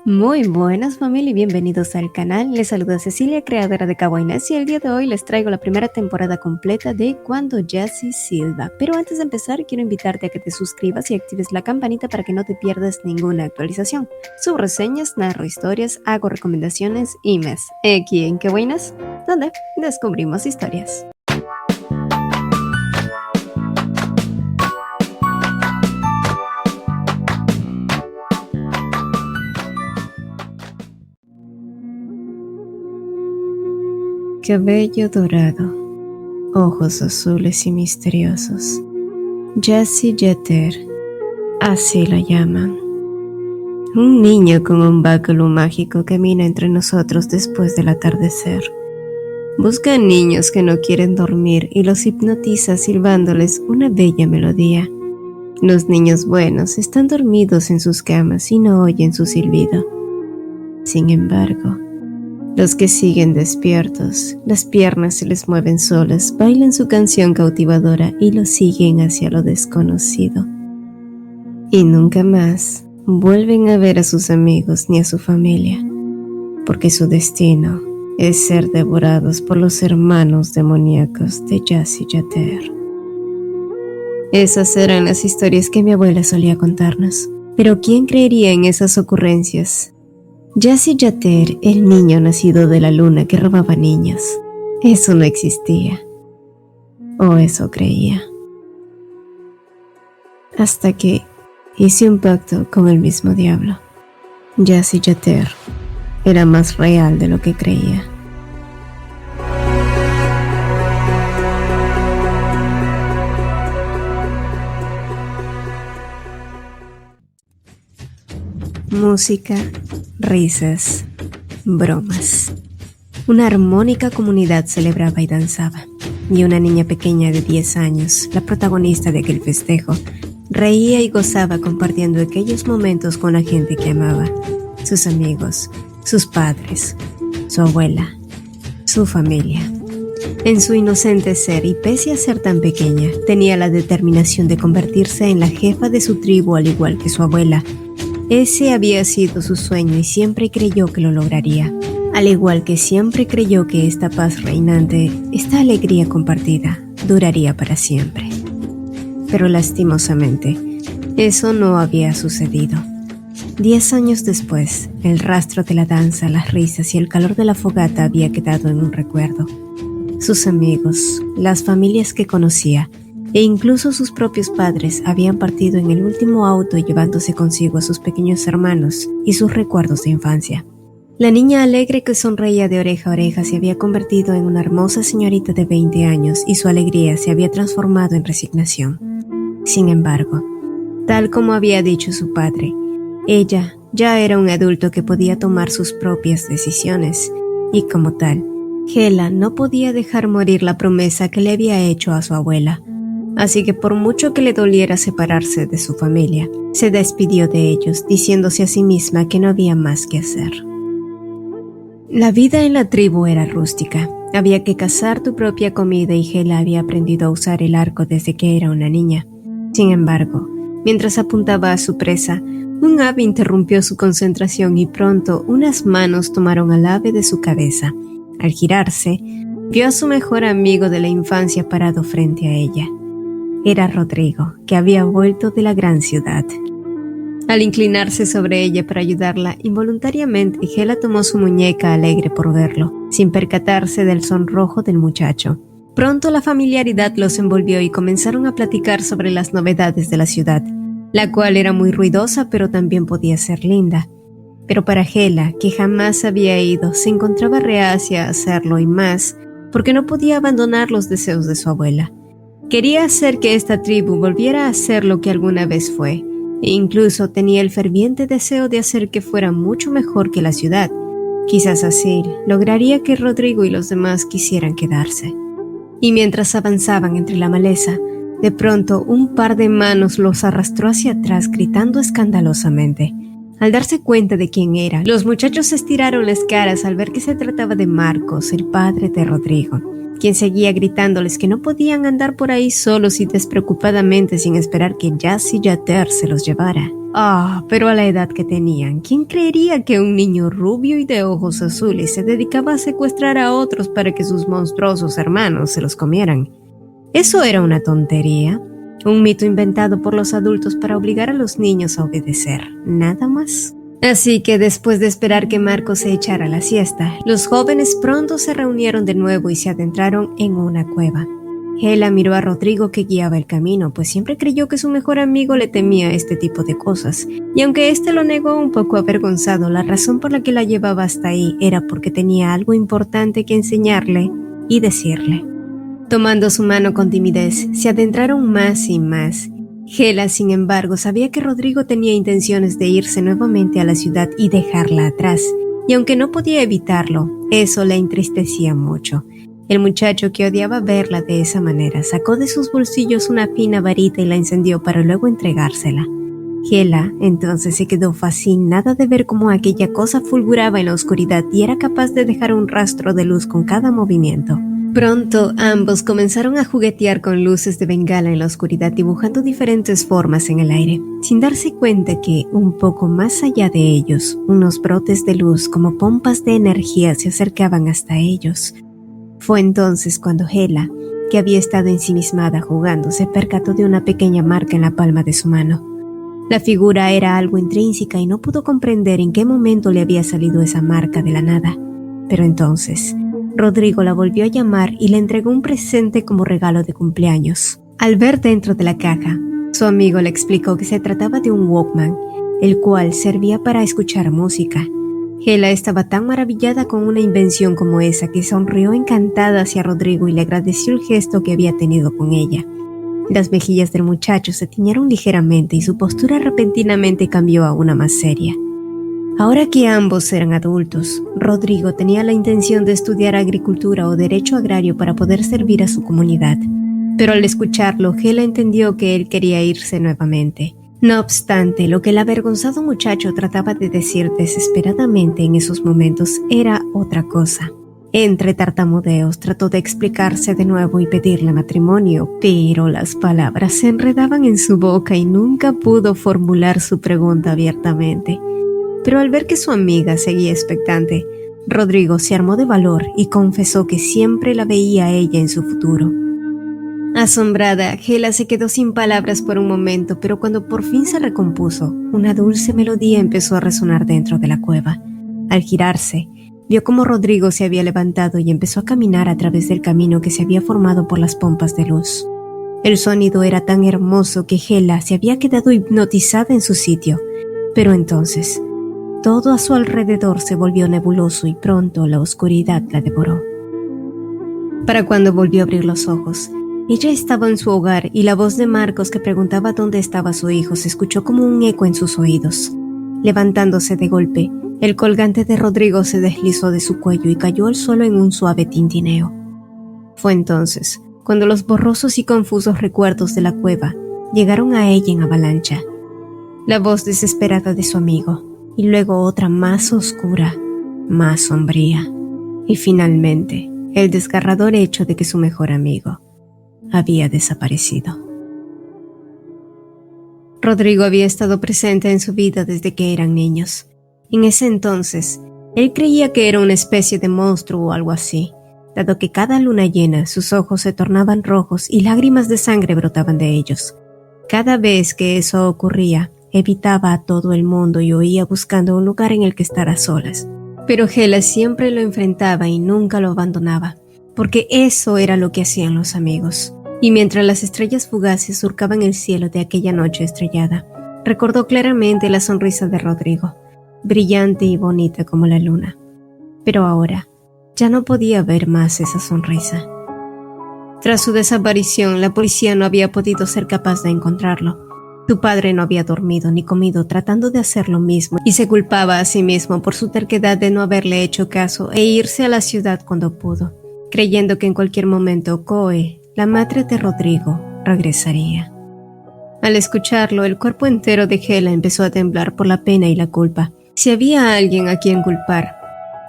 Muy buenas familia y bienvenidos al canal. Les saluda Cecilia, creadora de Kawainas, y el día de hoy les traigo la primera temporada completa de Cuando Jessie Silva. Pero antes de empezar quiero invitarte a que te suscribas y actives la campanita para que no te pierdas ninguna actualización. Subo reseñas, narro historias, hago recomendaciones y más. Aquí en Kawainas, donde descubrimos historias. Cabello dorado, ojos azules y misteriosos. Jessie Jeter, así la llaman. Un niño con un báculo mágico camina entre nosotros después del atardecer. Busca a niños que no quieren dormir y los hipnotiza silbándoles una bella melodía. Los niños buenos están dormidos en sus camas y no oyen su silbido. Sin embargo, los que siguen despiertos, las piernas se les mueven solas, bailan su canción cautivadora y lo siguen hacia lo desconocido. Y nunca más vuelven a ver a sus amigos ni a su familia, porque su destino es ser devorados por los hermanos demoníacos de Jessie Jeter. Esas eran las historias que mi abuela solía contarnos, pero ¿quién creería en esas ocurrencias? Jessie Jeter, el niño nacido de la luna que robaba niños, eso no existía, o eso creía. Hasta que hice un pacto con el mismo diablo. Jessie Jeter era más real de lo que creía. Música, risas, bromas. Una armónica comunidad celebraba y danzaba, y una niña pequeña de 10 años, la protagonista de aquel festejo, reía y gozaba compartiendo aquellos momentos con la gente que amaba, sus amigos, sus padres, su abuela, su familia. En su inocente ser, y pese a ser tan pequeña, tenía la determinación de convertirse en la jefa de su tribu al igual que su abuela. Ese había sido su sueño y siempre creyó que lo lograría, al igual que siempre creyó que esta paz reinante, esta alegría compartida, duraría para siempre. Pero lastimosamente, eso no había sucedido. 10 años después, el rastro de la danza, las risas y el calor de la fogata había quedado en un recuerdo. Sus amigos, las familias que conocía, e incluso sus propios padres habían partido en el último auto llevándose consigo a sus pequeños hermanos y sus recuerdos de infancia. La niña alegre que sonreía de oreja a oreja se había convertido en una hermosa señorita de 20 años y su alegría se había transformado en resignación. Sin embargo, tal como había dicho su padre, ella ya era un adulto que podía tomar sus propias decisiones y como tal, Hela no podía dejar morir la promesa que le había hecho a su abuela. Así que por mucho que le doliera separarse de su familia, se despidió de ellos, diciéndose a sí misma que no había más que hacer. La vida en la tribu era rústica. Había que cazar tu propia comida y Hela había aprendido a usar el arco desde que era una niña. Sin embargo, mientras apuntaba a su presa, un ave interrumpió su concentración y pronto unas manos tomaron al ave de su cabeza. Al girarse, vio a su mejor amigo de la infancia parado frente a ella. Era Rodrigo, que había vuelto de la gran ciudad. Al inclinarse sobre ella para ayudarla, involuntariamente Hela tomó su muñeca alegre por verlo, sin percatarse del sonrojo del muchacho. Pronto la familiaridad los envolvió y comenzaron a platicar sobre las novedades de la ciudad, la cual era muy ruidosa pero también podía ser linda. Pero para Hela, que jamás había ido, se encontraba reacia a hacerlo y más, porque no podía abandonar los deseos de su abuela. Quería hacer que esta tribu volviera a ser lo que alguna vez fue, e incluso tenía el ferviente deseo de hacer que fuera mucho mejor que la ciudad. Quizás así lograría que Rodrigo y los demás quisieran quedarse. Y mientras avanzaban entre la maleza, de pronto un par de manos los arrastró hacia atrás gritando escandalosamente. Al darse cuenta de quién era, los muchachos estiraron las caras al ver que se trataba de Marcos, el padre de Rodrigo. quien seguía gritándoles que no podían andar por ahí solos y despreocupadamente sin esperar que Jessie Jeter se los llevara. Pero a la edad que tenían, ¿quién creería que un niño rubio y de ojos azules se dedicaba a secuestrar a otros para que sus monstruosos hermanos se los comieran? Eso era una tontería, un mito inventado por los adultos para obligar a los niños a obedecer, nada más. Así que después de esperar que Marcos se echara la siesta, los jóvenes pronto se reunieron de nuevo y se adentraron en una cueva. Hela miró a Rodrigo que guiaba el camino, pues siempre creyó que su mejor amigo le temía este tipo de cosas, y aunque éste lo negó un poco avergonzado, la razón por la que la llevaba hasta ahí era porque tenía algo importante que enseñarle y decirle. Tomando su mano con timidez, se adentraron más y más. Hela, sin embargo, sabía que Rodrigo tenía intenciones de irse nuevamente a la ciudad y dejarla atrás, y aunque no podía evitarlo, eso la entristecía mucho. El muchacho, que odiaba verla de esa manera, sacó de sus bolsillos una fina varita y la encendió para luego entregársela. Hela entonces se quedó fascinada de ver cómo aquella cosa fulguraba en la oscuridad y era capaz de dejar un rastro de luz con cada movimiento. Pronto ambos comenzaron a juguetear con luces de bengala en la oscuridad, dibujando diferentes formas en el aire, sin darse cuenta que, un poco más allá de ellos, unos brotes de luz como pompas de energía se acercaban hasta ellos. Fue entonces cuando Hela, que había estado ensimismada jugando, se percató de una pequeña marca en la palma de su mano. La figura era algo intrínseca y no pudo comprender en qué momento le había salido esa marca de la nada. Pero entonces, Rodrigo la volvió a llamar y le entregó un presente como regalo de cumpleaños. Al ver dentro de la caja, su amigo le explicó que se trataba de un Walkman, el cual servía para escuchar música. Hela estaba tan maravillada con una invención como esa que sonrió encantada hacia Rodrigo y le agradeció el gesto que había tenido con ella. Las mejillas del muchacho se tiñeron ligeramente y su postura repentinamente cambió a una más seria. Ahora que ambos eran adultos, Rodrigo tenía la intención de estudiar agricultura o derecho agrario para poder servir a su comunidad. Pero al escucharlo, Hela entendió que él quería irse nuevamente. No obstante, lo que el avergonzado muchacho trataba de decir desesperadamente en esos momentos era otra cosa. Entre tartamudeos trató de explicarse de nuevo y pedirle matrimonio, pero las palabras se enredaban en su boca y nunca pudo formular su pregunta abiertamente. Pero al ver que su amiga seguía expectante, Rodrigo se armó de valor y confesó que siempre la veía a ella en su futuro. Asombrada, Hela se quedó sin palabras por un momento, pero cuando por fin se recompuso, una dulce melodía empezó a resonar dentro de la cueva. Al girarse, vio cómo Rodrigo se había levantado y empezó a caminar a través del camino que se había formado por las pompas de luz. El sonido era tan hermoso que Hela se había quedado hipnotizada en su sitio, pero entonces todo a su alrededor se volvió nebuloso y pronto la oscuridad la devoró. Para cuando volvió a abrir los ojos, ella estaba en su hogar y la voz de Marcos, que preguntaba dónde estaba su hijo, se escuchó como un eco en sus oídos. Levantándose de golpe, el colgante de Rodrigo se deslizó de su cuello y cayó al suelo en un suave tintineo. Fue entonces cuando los borrosos y confusos recuerdos de la cueva llegaron a ella en avalancha. La voz desesperada de su amigo, y luego otra más oscura, más sombría, y finalmente el desgarrador hecho de que su mejor amigo había desaparecido. Rodrigo había estado presente en su vida desde que eran niños. En ese entonces, él creía que era una especie de monstruo o algo así, dado que cada luna llena sus ojos se tornaban rojos y lágrimas de sangre brotaban de ellos. Cada vez que eso ocurría, evitaba a todo el mundo y huía buscando un lugar en el que estar a solas. Pero Hela siempre lo enfrentaba y nunca lo abandonaba, porque eso era lo que hacían los amigos. Y mientras las estrellas fugaces surcaban el cielo de aquella noche estrellada, recordó claramente la sonrisa de Rodrigo, brillante y bonita como la luna. Pero ahora ya no podía ver más esa sonrisa. Tras su desaparición, la policía no había podido ser capaz de encontrarlo. Su padre no había dormido ni comido tratando de hacer lo mismo y se culpaba a sí mismo por su terquedad de no haberle hecho caso e irse a la ciudad cuando pudo, creyendo que en cualquier momento Coe, la madre de Rodrigo, regresaría. Al escucharlo, el cuerpo entero de Hela empezó a temblar por la pena y la culpa. Si había alguien a quien culpar,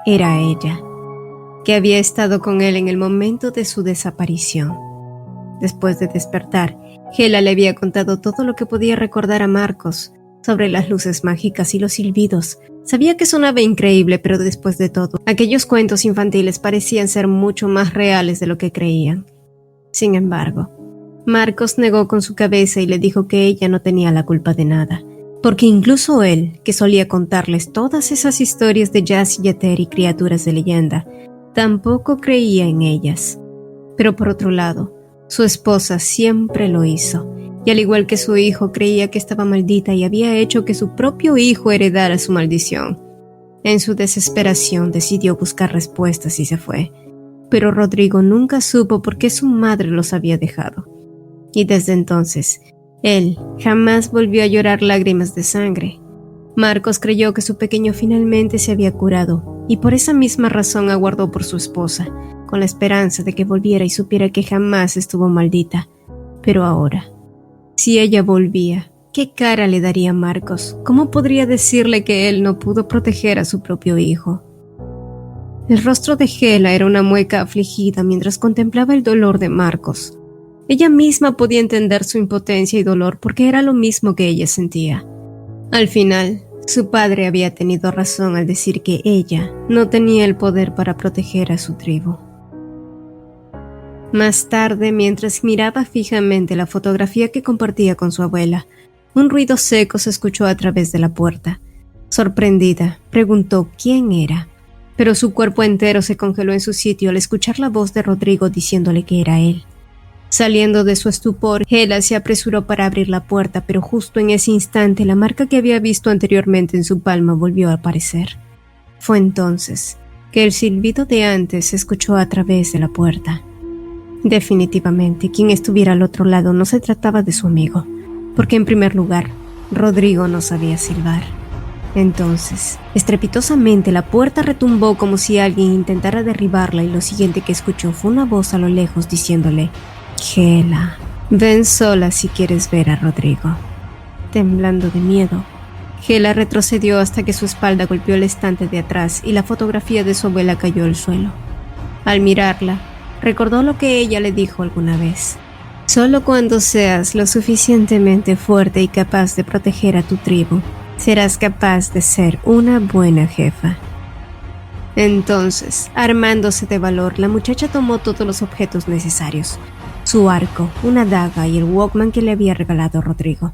era ella, que había estado con él en el momento de su desaparición. Después de despertar, Hela le había contado todo lo que podía recordar a Marcos sobre las luces mágicas y los silbidos. Sabía que sonaba increíble, pero después de todo, aquellos cuentos infantiles parecían ser mucho más reales de lo que creían. Sin embargo, Marcos negó con su cabeza y le dijo que ella no tenía la culpa de nada, porque incluso él, que solía contarles todas esas historias de Jas y Yeter y criaturas de leyenda, tampoco creía en ellas. Pero por otro lado, su esposa siempre lo hizo, y al igual que su hijo creía que estaba maldita y había hecho que su propio hijo heredara su maldición. En su desesperación decidió buscar respuestas y se fue, pero Rodrigo nunca supo por qué su madre los había dejado. Y desde entonces, él jamás volvió a llorar lágrimas de sangre. Marcos creyó que su pequeño finalmente se había curado, y por esa misma razón aguardó por su esposa, con la esperanza de que volviera y supiera que jamás estuvo maldita. Pero ahora, si ella volvía, ¿qué cara le daría a Marcos? ¿Cómo podría decirle que él no pudo proteger a su propio hijo? El rostro de Hela era una mueca afligida mientras contemplaba el dolor de Marcos. Ella misma podía entender su impotencia y dolor porque era lo mismo que ella sentía. Al final, su padre había tenido razón al decir que ella no tenía el poder para proteger a su tribu. Más tarde, mientras miraba fijamente la fotografía que compartía con su abuela, un ruido seco se escuchó a través de la puerta. Sorprendida, preguntó quién era, pero su cuerpo entero se congeló en su sitio al escuchar la voz de Rodrigo diciéndole que era él. Saliendo de su estupor, Hela se apresuró para abrir la puerta, pero justo en ese instante la marca que había visto anteriormente en su palma volvió a aparecer. Fue entonces que el silbido de antes se escuchó a través de la puerta. Definitivamente, quien estuviera al otro lado no se trataba de su amigo, porque en primer lugar, Rodrigo no sabía silbar. Entonces, estrepitosamente la puerta retumbó como si alguien intentara derribarla y lo siguiente que escuchó fue una voz a lo lejos diciéndole: «Hela, ven sola si quieres ver a Rodrigo». Temblando de miedo, Hela retrocedió hasta que su espalda golpeó el estante de atrás y la fotografía de su abuela cayó al suelo. Al mirarla, recordó lo que ella le dijo alguna vez: «Solo cuando seas lo suficientemente fuerte y capaz de proteger a tu tribu, serás capaz de ser una buena jefa». Entonces, armándose de valor, la muchacha tomó todos los objetos necesarios: su arco, una daga y el Walkman que le había regalado Rodrigo.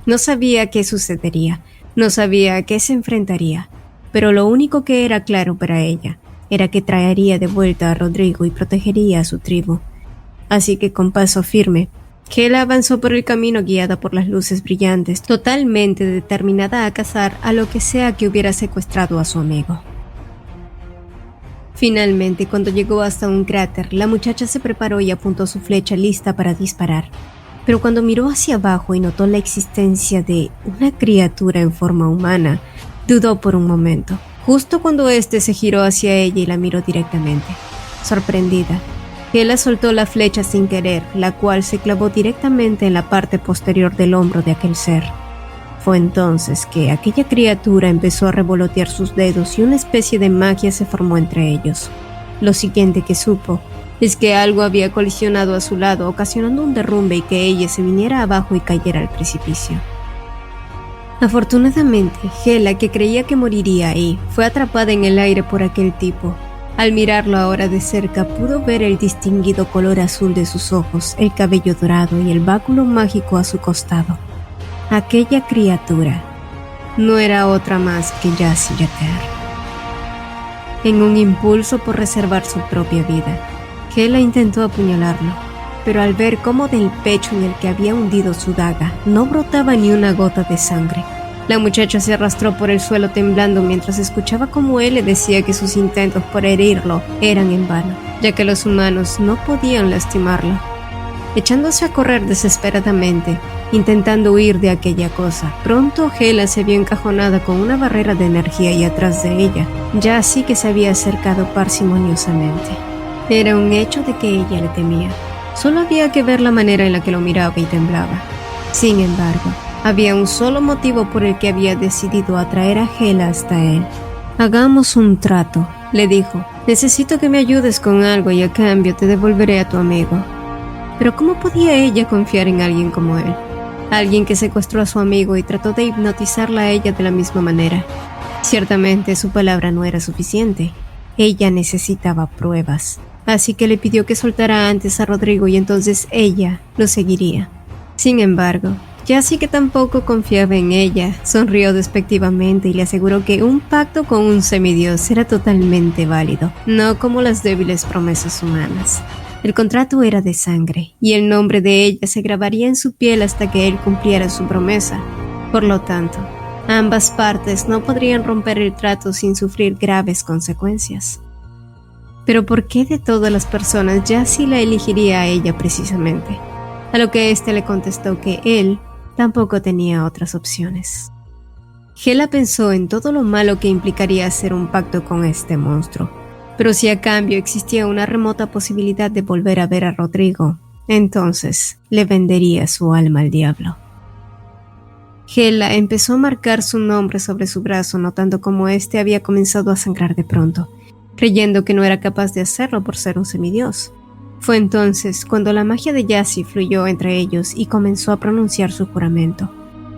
No sabía qué sucedería, no sabía a qué se enfrentaría, pero lo único que era claro para ella era que traería de vuelta a Rodrigo y protegería a su tribu. Así que con paso firme, Hela avanzó por el camino guiada por las luces brillantes, totalmente determinada a cazar a lo que sea que hubiera secuestrado a su amigo. Finalmente, cuando llegó hasta un cráter, la muchacha se preparó y apuntó su flecha lista para disparar. Pero cuando miró hacia abajo y notó la existencia de una criatura en forma humana, dudó por un momento, justo cuando éste se giró hacia ella y la miró directamente. Sorprendida, Hela soltó la flecha sin querer, la cual se clavó directamente en la parte posterior del hombro de aquel ser. Fue entonces que aquella criatura empezó a revolotear sus dedos y una especie de magia se formó entre ellos. Lo siguiente que supo es que algo había colisionado a su lado, ocasionando un derrumbe y que ella se viniera abajo y cayera al precipicio. Afortunadamente, Hela, que creía que moriría ahí, fue atrapada en el aire por aquel tipo. Al mirarlo ahora de cerca, pudo ver el distinguido color azul de sus ojos, el cabello dorado y el báculo mágico a su costado. Aquella criatura no era otra más que Jas y Yeter. En un impulso por reservar su propia vida, Hela intentó apuñalarlo, pero al ver cómo del pecho en el que había hundido su daga no brotaba ni una gota de sangre, la muchacha se arrastró por el suelo temblando mientras escuchaba cómo él le decía que sus intentos por herirlo eran en vano, ya que los humanos no podían lastimarlo. Echándose a correr desesperadamente, intentando huir de aquella cosa, pronto Hela se vio encajonada con una barrera de energía y atrás de ella, ya así que se había acercado parsimoniosamente. Era un hecho de que ella le temía. Solo había que ver la manera en la que lo miraba y temblaba. Sin embargo, había un solo motivo por el que había decidido atraer a Hela hasta él. «Hagamos un trato», le dijo. «Necesito que me ayudes con algo y a cambio te devolveré a tu amigo». Pero ¿cómo podía ella confiar en alguien como él? alguien que secuestró a su amigo y trató de hipnotizarla a ella de la misma manera. Ciertamente su palabra no era suficiente. Ella necesitaba pruebas, así que le pidió que soltara antes a Rodrigo y entonces ella lo seguiría. Sin embargo, Jassy, que tampoco confiaba en ella, sonrió despectivamente y le aseguró que un pacto con un semidios era totalmente válido, no como las débiles promesas humanas. El contrato era de sangre, y el nombre de ella se grabaría en su piel hasta que él cumpliera su promesa. Por lo tanto, ambas partes no podrían romper el trato sin sufrir graves consecuencias. Pero ¿por qué de todas las personas Jassy la elegiría a ella precisamente? A lo que éste le contestó que él tampoco tenía otras opciones. Hela pensó en todo lo malo que implicaría hacer un pacto con este monstruo, pero si a cambio existía una remota posibilidad de volver a ver a Rodrigo, entonces le vendería su alma al diablo. Hela empezó a marcar su nombre sobre su brazo, notando cómo éste había comenzado a sangrar de pronto, creyendo que no era capaz de hacerlo por ser un semidios. Fue entonces cuando la magia de Jassy fluyó entre ellos y comenzó a pronunciar su juramento.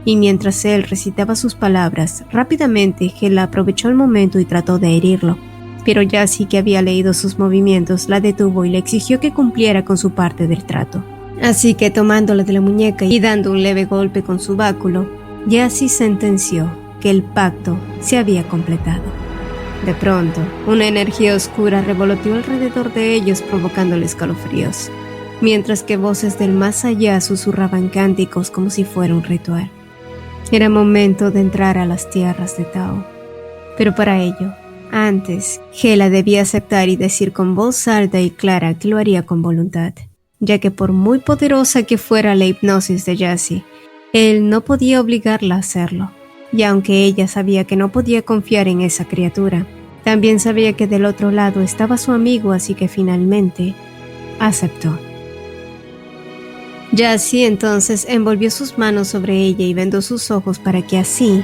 Y mientras él recitaba sus palabras, rápidamente Hela aprovechó el momento y trató de herirlo. Pero Jassy, que había leído sus movimientos, la detuvo y le exigió que cumpliera con su parte del trato. Así que tomándola de la muñeca y dando un leve golpe con su báculo, Jassy sentenció que el pacto se había completado. De pronto, una energía oscura revoloteó alrededor de ellos provocándoles escalofríos, mientras que voces del más allá susurraban cánticos como si fuera un ritual. Era momento de entrar a las tierras de Tao. Pero para ello, antes, Hela debía aceptar y decir con voz alta y clara que lo haría con voluntad, ya que por muy poderosa que fuera la hipnosis de Jassy, él no podía obligarla a hacerlo. Y aunque ella sabía que no podía confiar en esa criatura, también sabía que del otro lado estaba su amigo, así que finalmente aceptó. Jassy entonces envolvió sus manos sobre ella y vendó sus ojos para que así,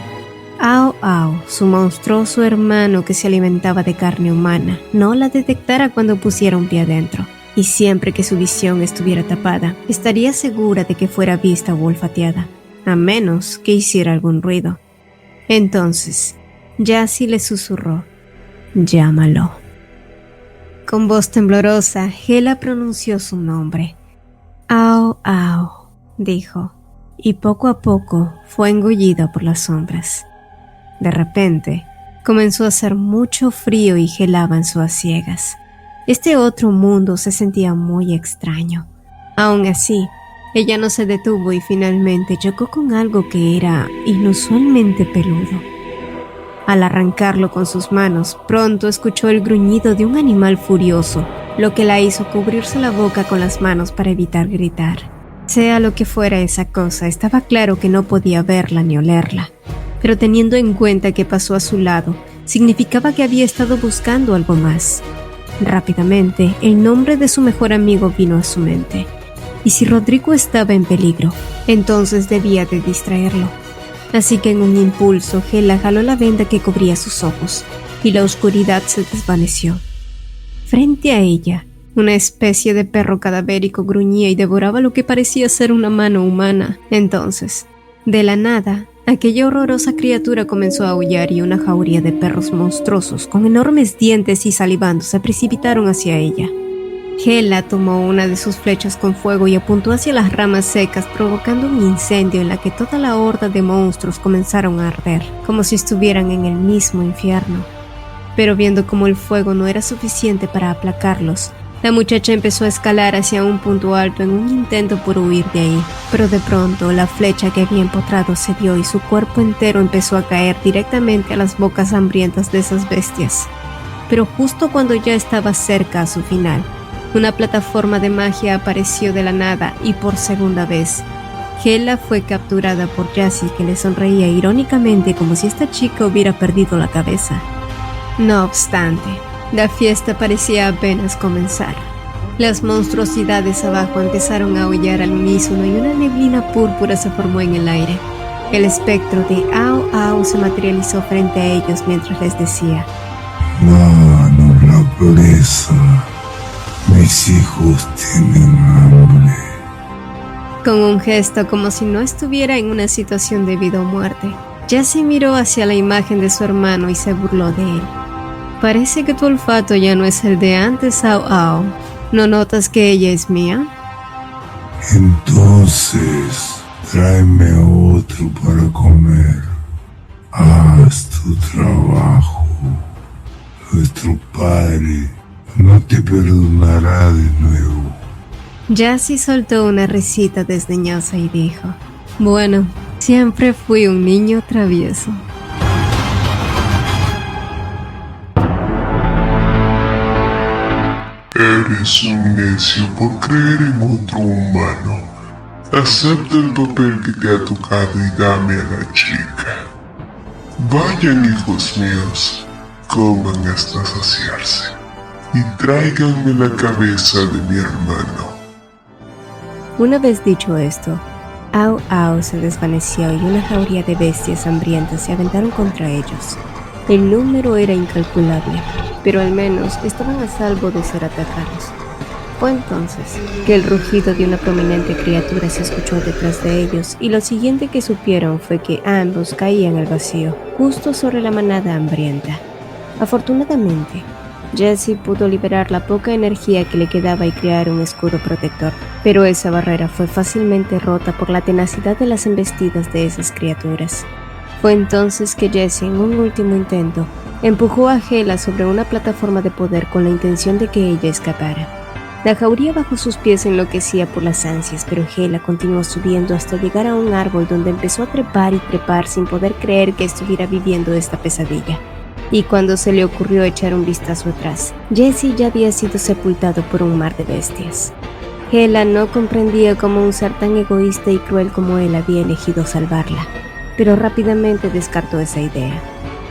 Ao Ao, su monstruoso hermano que se alimentaba de carne humana, no la detectara cuando pusiera un pie adentro. Y siempre que su visión estuviera tapada, estaría segura de que fuera vista o olfateada, a menos que hiciera algún ruido. Entonces, Jassy le susurró: «Llámalo». Con voz temblorosa, Hela pronunció su nombre. «Ao Ao», dijo, y poco a poco fue engullida por las sombras. De repente, comenzó a hacer mucho frío y gelaban sus ciegas. Este otro mundo se sentía muy extraño. Aún así, ella no se detuvo y finalmente chocó con algo que era inusualmente peludo. Al arrancarlo con sus manos, pronto escuchó el gruñido de un animal furioso, lo que la hizo cubrirse la boca con las manos para evitar gritar. Sea lo que fuera esa cosa, estaba claro que no podía verla ni olerla, pero teniendo en cuenta que pasó a su lado, significaba que había estado buscando algo más. Rápidamente, el nombre de su mejor amigo vino a su mente. Y si Rodrigo estaba en peligro, entonces debía de distraerlo. Así que en un impulso, Hela jaló la venda que cubría sus ojos, y la oscuridad se desvaneció. Frente a ella, una especie de perro cadavérico gruñía y devoraba lo que parecía ser una mano humana. Entonces, de la nada, aquella horrorosa criatura comenzó a aullar y una jauría de perros monstruosos con enormes dientes y salivando se precipitaron hacia ella. Hela tomó una de sus flechas con fuego y apuntó hacia las ramas secas, provocando un incendio en la que toda la horda de monstruos comenzaron a arder, como si estuvieran en el mismo infierno. Pero viendo cómo el fuego no era suficiente para aplacarlos, la muchacha empezó a escalar hacia un punto alto en un intento por huir de ahí. Pero de pronto la flecha que había empotrado cedió y su cuerpo entero empezó a caer directamente a las bocas hambrientas de esas bestias. Pero justo cuando ya estaba cerca a su final, una plataforma de magia apareció de la nada y por segunda vez, Hela fue capturada por Jassy, que le sonreía irónicamente como si esta chica hubiera perdido la cabeza. No obstante, la fiesta parecía apenas comenzar. Las monstruosidades abajo empezaron a aullar al unísono y una neblina púrpura se formó en el aire. El espectro de Ao Ao se materializó frente a ellos mientras les decía: «Danos la presa. Mis hijos tienen hambre». Con un gesto como si no estuviera en una situación de vida o muerte, Jesse miró hacia la imagen de su hermano y se burló de él. Parece que tu olfato ya no es el de antes, Ao Ao. ¿No notas que ella es mía? Entonces, tráeme otro para comer. Haz tu trabajo. Nuestro padre no te perdonará de nuevo. Jesse soltó una risita desdeñosa y dijo: bueno, siempre fui un niño travieso. Eres un necio por creer en otro humano. Acepta el papel que te ha tocado y dame a la chica. Vayan, hijos míos, coman hasta saciarse y tráiganme la cabeza de mi hermano. Una vez dicho esto, Ao Ao se desvaneció y una jauría de bestias hambrientas se aventaron contra ellos. El número era incalculable, pero al menos estaban a salvo de ser atacados. Fue entonces que el rugido de una prominente criatura se escuchó detrás de ellos, y lo siguiente que supieron fue que ambos caían al vacío, justo sobre la manada hambrienta. Afortunadamente, Jesse pudo liberar la poca energía que le quedaba y crear un escudo protector, pero esa barrera fue fácilmente rota por la tenacidad de las embestidas de esas criaturas. Fue entonces que Jesse, en un último intento, empujó a Hela sobre una plataforma de poder con la intención de que ella escapara. La jauría bajo sus pies enloquecía por las ansias, pero Hela continuó subiendo hasta llegar a un árbol donde empezó a trepar y trepar sin poder creer que estuviera viviendo esta pesadilla. Y cuando se le ocurrió echar un vistazo atrás, Jesse ya había sido sepultado por un mar de bestias. Hela no comprendía cómo un ser tan egoísta y cruel como él había elegido salvarla, pero rápidamente descartó esa idea.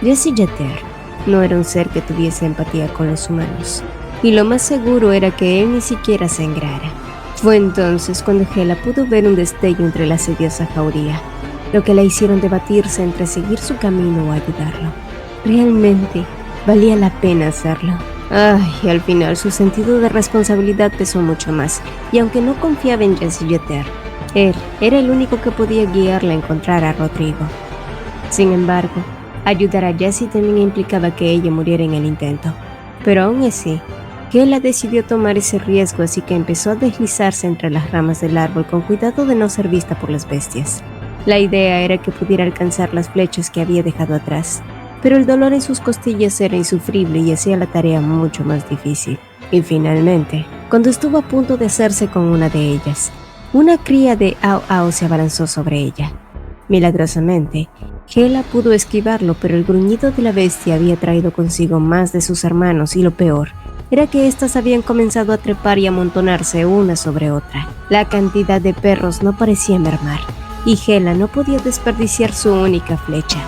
Jesse Jeter no era un ser que tuviese empatía con los humanos, y lo más seguro era que él ni siquiera sangrara. Fue entonces cuando Hela pudo ver un destello entre la sediosa jauría, lo que la hicieron debatirse entre seguir su camino o ayudarlo. Realmente valía la pena hacerlo. Y al final su sentido de responsabilidad pesó mucho más, y aunque no confiaba en Jesse Jeter, él era el único que podía guiarla a encontrar a Rodrigo. Sin embargo, ayudar a Jesse también implicaba que ella muriera en el intento. Pero aún así, Hela decidió tomar ese riesgo, así que empezó a deslizarse entre las ramas del árbol con cuidado de no ser vista por las bestias. La idea era que pudiera alcanzar las flechas que había dejado atrás, pero el dolor en sus costillas era insufrible y hacía la tarea mucho más difícil. Y finalmente, cuando estuvo a punto de hacerse con una de ellas, una cría de Ao Ao se abalanzó sobre ella. Milagrosamente, Hela pudo esquivarlo, pero el gruñido de la bestia había traído consigo más de sus hermanos, y lo peor era que éstas habían comenzado a trepar y amontonarse una sobre otra. La cantidad de perros no parecía mermar, y Hela no podía desperdiciar su única flecha.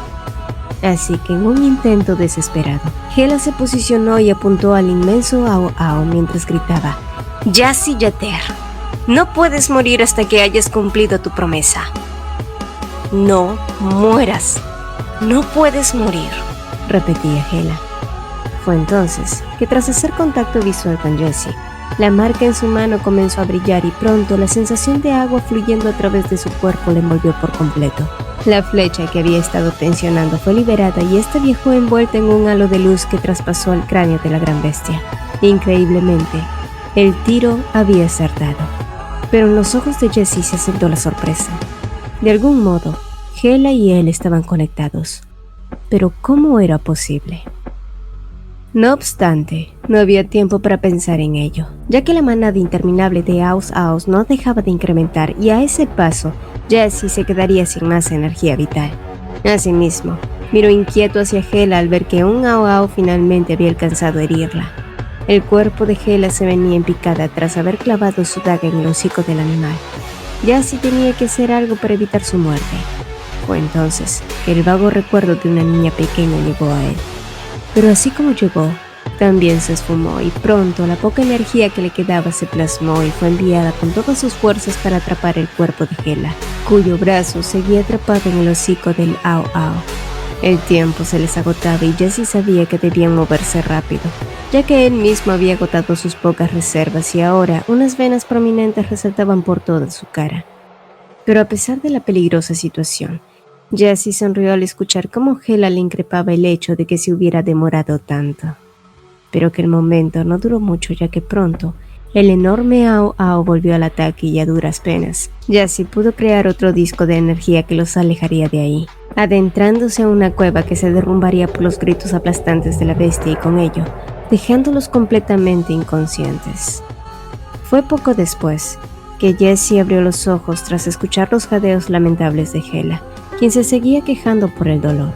Así que en un intento desesperado, Hela se posicionó y apuntó al inmenso Ao Ao mientras gritaba: «Jesse Jeter, no puedes morir hasta que hayas cumplido tu promesa. No mueras, no puedes morir», repetía Hela. Fue entonces que, tras hacer contacto visual con Jesse, la marca en su mano comenzó a brillar y pronto la sensación de agua fluyendo a través de su cuerpo la envolvió por completo. La flecha que había estado tensionando fue liberada y esta viajó envuelta en un halo de luz que traspasó el cráneo de la gran bestia. Increíblemente, el tiro había acertado, pero en los ojos de Jesse se asentó la sorpresa. De algún modo, Hela y él estaban conectados, pero ¿cómo era posible? No obstante, no había tiempo para pensar en ello, ya que la manada interminable de Aos Aos no dejaba de incrementar, y a ese paso, Jesse se quedaría sin más energía vital. Asimismo, miró inquieto hacia Hela al ver que un Ao Ao finalmente había alcanzado a herirla. El cuerpo de Hela se venía en picada tras haber clavado su daga en el hocico del animal. Jesse tenía que hacer algo para evitar su muerte. Fue entonces que el vago recuerdo de una niña pequeña llegó a él. Pero así como llegó, también se esfumó, y pronto la poca energía que le quedaba se plasmó y fue enviada con todas sus fuerzas para atrapar el cuerpo de Hela, cuyo brazo seguía atrapado en el hocico del Ao Ao. El tiempo se les agotaba y Jesse sabía que debían moverse rápido, ya que él mismo había agotado sus pocas reservas y ahora unas venas prominentes resaltaban por toda su cara. Pero a pesar de la peligrosa situación, Jessie sonrió al escuchar cómo Hela le increpaba el hecho de que se hubiera demorado tanto. Pero que el momento no duró mucho, ya que pronto el enorme Ao Ao volvió al ataque y a duras penas Jessie pudo crear otro disco de energía que los alejaría de ahí, adentrándose a una cueva que se derrumbaría por los gritos aplastantes de la bestia y con ello dejándolos completamente inconscientes. Fue poco después que Jessie abrió los ojos tras escuchar los jadeos lamentables de Hela, quien se seguía quejando por el dolor.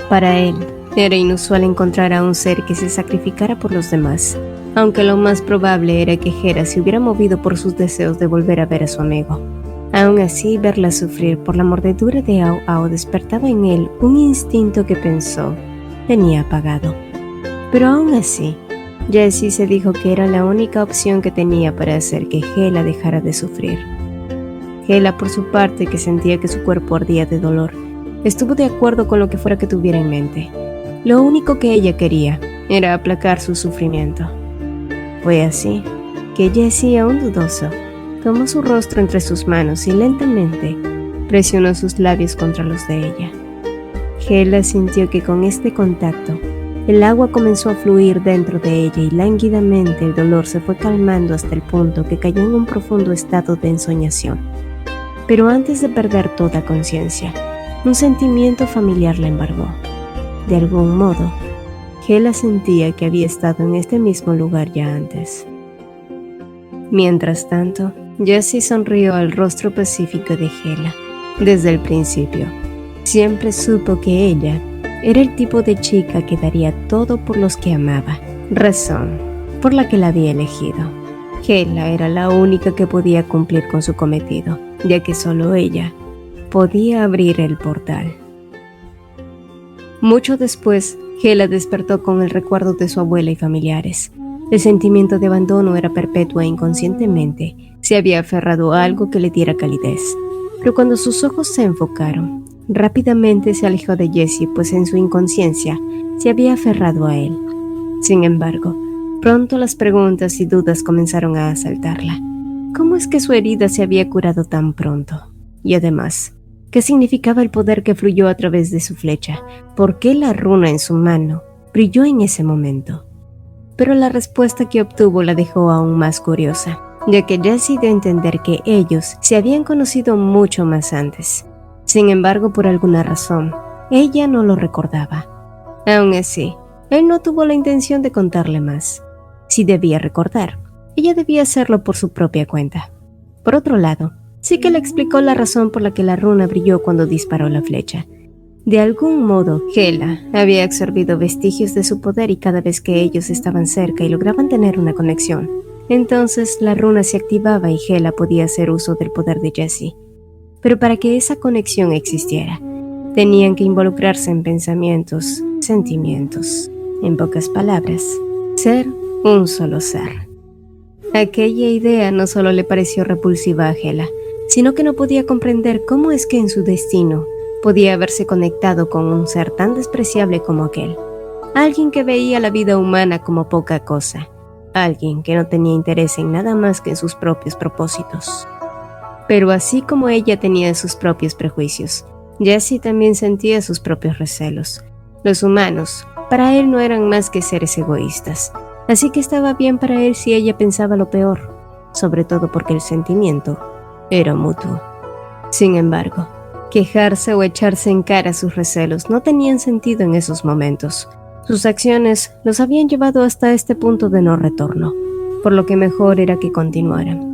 Para él, era inusual encontrar a un ser que se sacrificara por los demás, aunque lo más probable era que Hela se hubiera movido por sus deseos de volver a ver a su amigo. Aún así, verla sufrir por la mordedura de Ao Ao despertaba en él un instinto que pensó tenía apagado. Pero aún así, Jessie se dijo que era la única opción que tenía para hacer que Hela dejara de sufrir. Hela, por su parte, que sentía que su cuerpo ardía de dolor, estuvo de acuerdo con lo que fuera que tuviera en mente. Lo único que ella quería era aplacar su sufrimiento. Fue así que Jessie, aún dudoso, tomó su rostro entre sus manos y lentamente presionó sus labios contra los de ella. Hela sintió que con este contacto, el agua comenzó a fluir dentro de ella y lánguidamente el dolor se fue calmando hasta el punto que cayó en un profundo estado de ensoñación. Pero antes de perder toda conciencia, un sentimiento familiar la embargó. De algún modo, Hela sentía que había estado en este mismo lugar ya antes. Mientras tanto, Jessie sonrió al rostro pacífico de Hela. Desde el principio, siempre supo que ella era el tipo de chica que daría todo por los que amaba, razón por la que la había elegido. Hela era la única que podía cumplir con su cometido, ya que solo ella podía abrir el portal. Mucho después, Hela despertó con el recuerdo de su abuela y familiares. El sentimiento de abandono era perpetuo e inconscientemente se había aferrado a algo que le diera calidez. Pero cuando sus ojos se enfocaron, rápidamente se alejó de Jessie, pues en su inconsciencia se había aferrado a él. Sin embargo, pronto las preguntas y dudas comenzaron a asaltarla. ¿Cómo es que su herida se había curado tan pronto? Y además, ¿qué significaba el poder que fluyó a través de su flecha? ¿Por qué la runa en su mano brilló en ese momento? Pero la respuesta que obtuvo la dejó aún más curiosa, ya que Jessie dio a entender que ellos se habían conocido mucho más antes. Sin embargo, por alguna razón, ella no lo recordaba. Aún así, él no tuvo la intención de contarle más. Si debía recordar, ella debía hacerlo por su propia cuenta. Por otro lado, sí que le explicó la razón por la que la runa brilló cuando disparó la flecha. De algún modo, Hela había absorbido vestigios de su poder y cada vez que ellos estaban cerca y lograban tener una conexión, entonces la runa se activaba y Hela podía hacer uso del poder de Jessie. Pero para que esa conexión existiera, tenían que involucrarse en pensamientos, sentimientos. En pocas palabras, ser un solo ser. Aquella idea no solo le pareció repulsiva a Hela, sino que no podía comprender cómo es que en su destino podía haberse conectado con un ser tan despreciable como aquel. Alguien que veía la vida humana como poca cosa. Alguien que no tenía interés en nada más que en sus propios propósitos. Pero así como ella tenía sus propios prejuicios, Jessie también sentía sus propios recelos. Los humanos, para él no eran más que seres egoístas, así que estaba bien para él si ella pensaba lo peor, sobre todo porque el sentimiento era mutuo. Sin embargo, quejarse o echarse en cara sus recelos no tenían sentido en esos momentos. Sus acciones los habían llevado hasta este punto de no retorno, por lo que mejor era que continuaran.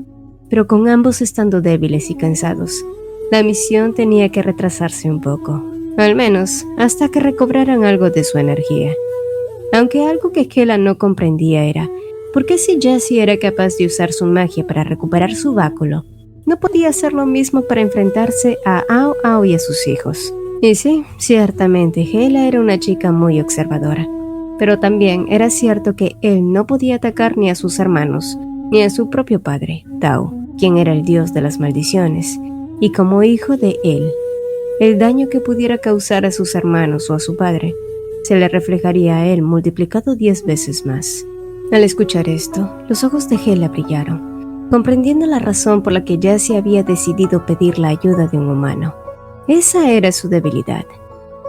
Pero con ambos estando débiles y cansados, la misión tenía que retrasarse un poco, al menos hasta que recobraran algo de su energía. Aunque algo que Hela no comprendía era, ¿por qué si Jessie era capaz de usar su magia para recuperar su báculo, no podía hacer lo mismo para enfrentarse a Ao Ao y a sus hijos? Y sí, ciertamente Hela era una chica muy observadora, pero también era cierto que él no podía atacar ni a sus hermanos, ni a su propio padre, Tao, quien era el dios de las maldiciones, y como hijo de él, el daño que pudiera causar a sus hermanos o a su padre se le reflejaría a él multiplicado 10 veces más. Al escuchar esto, los ojos de Hela brillaron. comprendiendo la razón por la que Jessie había decidido pedir la ayuda de un humano. Esa era su debilidad.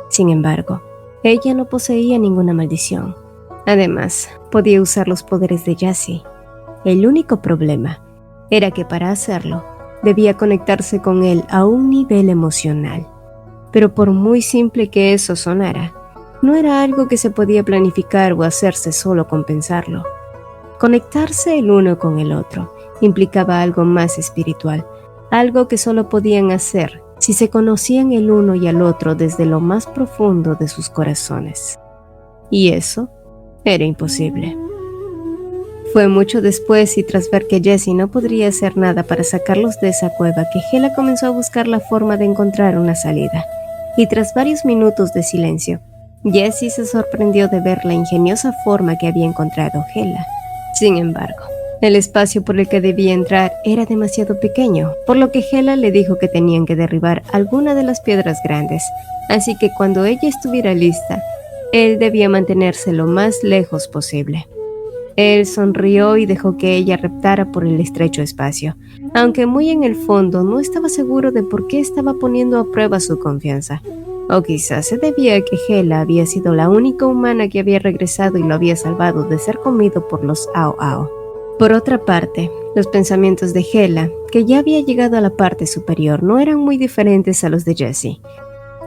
Sin embargo, ella no poseía ninguna maldición. Además, podía usar los poderes de Jessie. El único problema era que para hacerlo, debía conectarse con él a un nivel emocional. Pero por muy simple que eso sonara, no era algo que se podía planificar o hacerse solo con pensarlo. Conectarse el uno con el otro implicaba algo más espiritual, algo que solo podían hacer si se conocían el uno y al otro desde lo más profundo de sus corazones. Y eso era imposible. Fue mucho después y tras ver que Jessie no podría hacer nada para sacarlos de esa cueva que Hela comenzó a buscar la forma de encontrar una salida. Y tras varios minutos de silencio, Jessie se sorprendió de ver la ingeniosa forma que había encontrado Hela. Sin embargo, el espacio por el que debía entrar era demasiado pequeño, por lo que Hela le dijo que tenían que derribar alguna de las piedras grandes, así que cuando ella estuviera lista, él debía mantenerse lo más lejos posible. Él sonrió y dejó que ella reptara por el estrecho espacio, aunque muy en el fondo no estaba seguro de por qué estaba poniendo a prueba su confianza. O quizás se debía a que Hela había sido la única humana que había regresado y lo había salvado de ser comido por los Ao Ao. Por otra parte, los pensamientos de Hela, que ya había llegado a la parte superior, no eran muy diferentes a los de Jessie.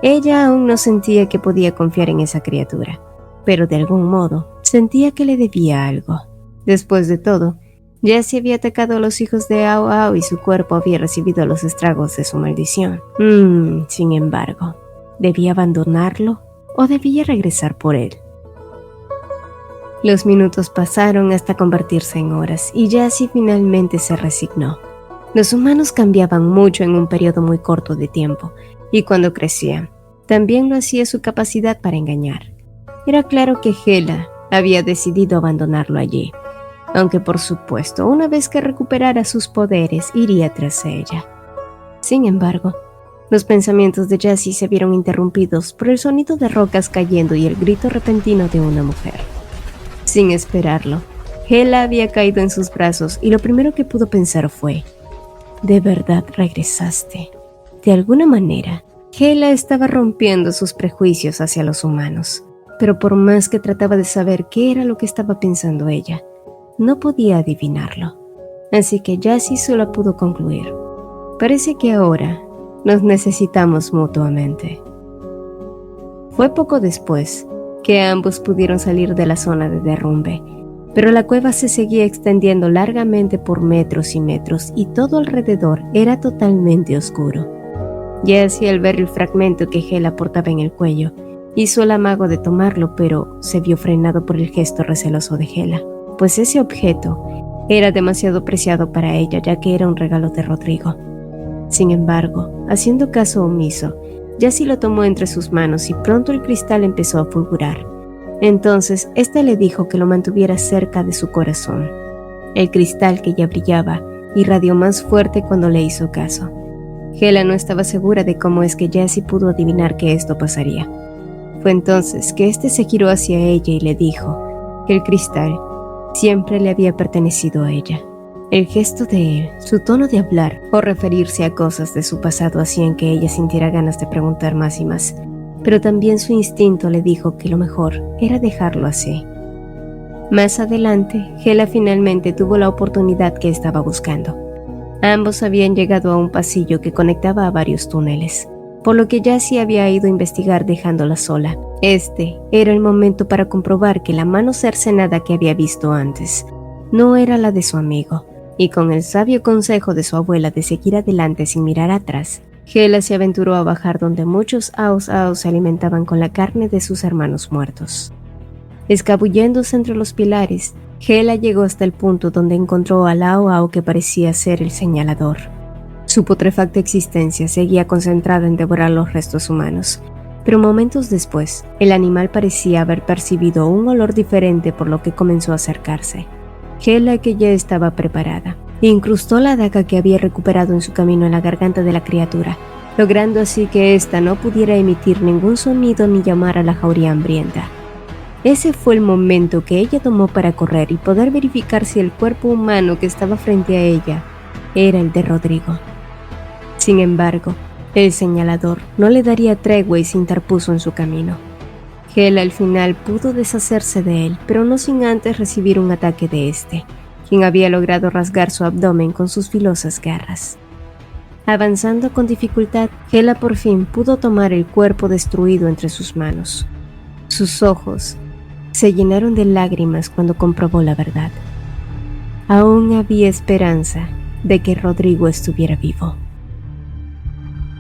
Ella aún no sentía que podía confiar en esa criatura, pero de algún modo sentía que le debía algo. Después de todo, Jessie había atacado a los hijos de Ao Ao y su cuerpo había recibido los estragos de su maldición. Sin embargo, ¿debía abandonarlo o debía regresar por él? Los minutos pasaron hasta convertirse en horas y Jessie finalmente se resignó. Los humanos cambiaban mucho en un periodo muy corto de tiempo y cuando crecían, también lo hacía su capacidad para engañar. Era claro que Hela había decidido abandonarlo allí, aunque por supuesto una vez que recuperara sus poderes iría tras ella. Sin embargo, los pensamientos de Jessie se vieron interrumpidos por el sonido de rocas cayendo y el grito repentino de una mujer. Sin esperarlo, Hela había caído en sus brazos y lo primero que pudo pensar fue: ¿de verdad regresaste? De alguna manera, Hela estaba rompiendo sus prejuicios hacia los humanos, pero por más que trataba de saber qué era lo que estaba pensando ella, no podía adivinarlo. Así que Jessie solo pudo concluir: parece que ahora nos necesitamos mutuamente. Fue poco después que ambos pudieron salir de la zona de derrumbe, pero la cueva se seguía extendiendo largamente por metros y metros y todo alrededor era totalmente oscuro. Jessie, al ver el fragmento que Hela portaba en el cuello, hizo el amago de tomarlo, pero se vio frenado por el gesto receloso de Hela, pues ese objeto era demasiado preciado para ella, ya que era un regalo de Rodrigo. Sin embargo, haciendo caso omiso, Jessie lo tomó entre sus manos y pronto el cristal empezó a fulgurar. Entonces, éste le dijo que lo mantuviera cerca de su corazón. El cristal, que ya brillaba, irradió más fuerte cuando le hizo caso. Hela no estaba segura de cómo es que Jessie pudo adivinar que esto pasaría. Fue entonces que éste se giró hacia ella y le dijo que el cristal siempre le había pertenecido a ella. El gesto de él, su tono de hablar o referirse a cosas de su pasado hacían que ella sintiera ganas de preguntar más y más, pero también su instinto le dijo que lo mejor era dejarlo así. Más adelante, Hela finalmente tuvo la oportunidad que estaba buscando. Ambos habían llegado a un pasillo que conectaba a varios túneles, por lo que Jessie había ido a investigar dejándola sola. Este era el momento para comprobar que la mano cercenada que había visto antes no era la de su amigo, y con el sabio consejo de su abuela de seguir adelante sin mirar atrás, Hela se aventuró a bajar donde muchos Aos Aos se alimentaban con la carne de sus hermanos muertos. Escabulléndose entre los pilares, Hela llegó hasta el punto donde encontró al Ao Ao que parecía ser el señalador. Su putrefacta existencia seguía concentrada en devorar los restos humanos, pero momentos después, el animal parecía haber percibido un olor diferente, por lo que comenzó a acercarse. Hela, que ya estaba preparada, incrustó la daga que había recuperado en su camino en la garganta de la criatura, logrando así que ésta no pudiera emitir ningún sonido ni llamar a la jauría hambrienta. Ese fue el momento que ella tomó para correr y poder verificar si el cuerpo humano que estaba frente a ella era el de Rodrigo. Sin embargo, el señalador no le daría tregua y se interpuso en su camino. Hela al final pudo deshacerse de él, pero no sin antes recibir un ataque de este, quien había logrado rasgar su abdomen con sus filosas garras. Avanzando con dificultad, Hela por fin pudo tomar el cuerpo destruido entre sus manos. Sus ojos se llenaron de lágrimas cuando comprobó la verdad. Aún había esperanza de que Rodrigo estuviera vivo.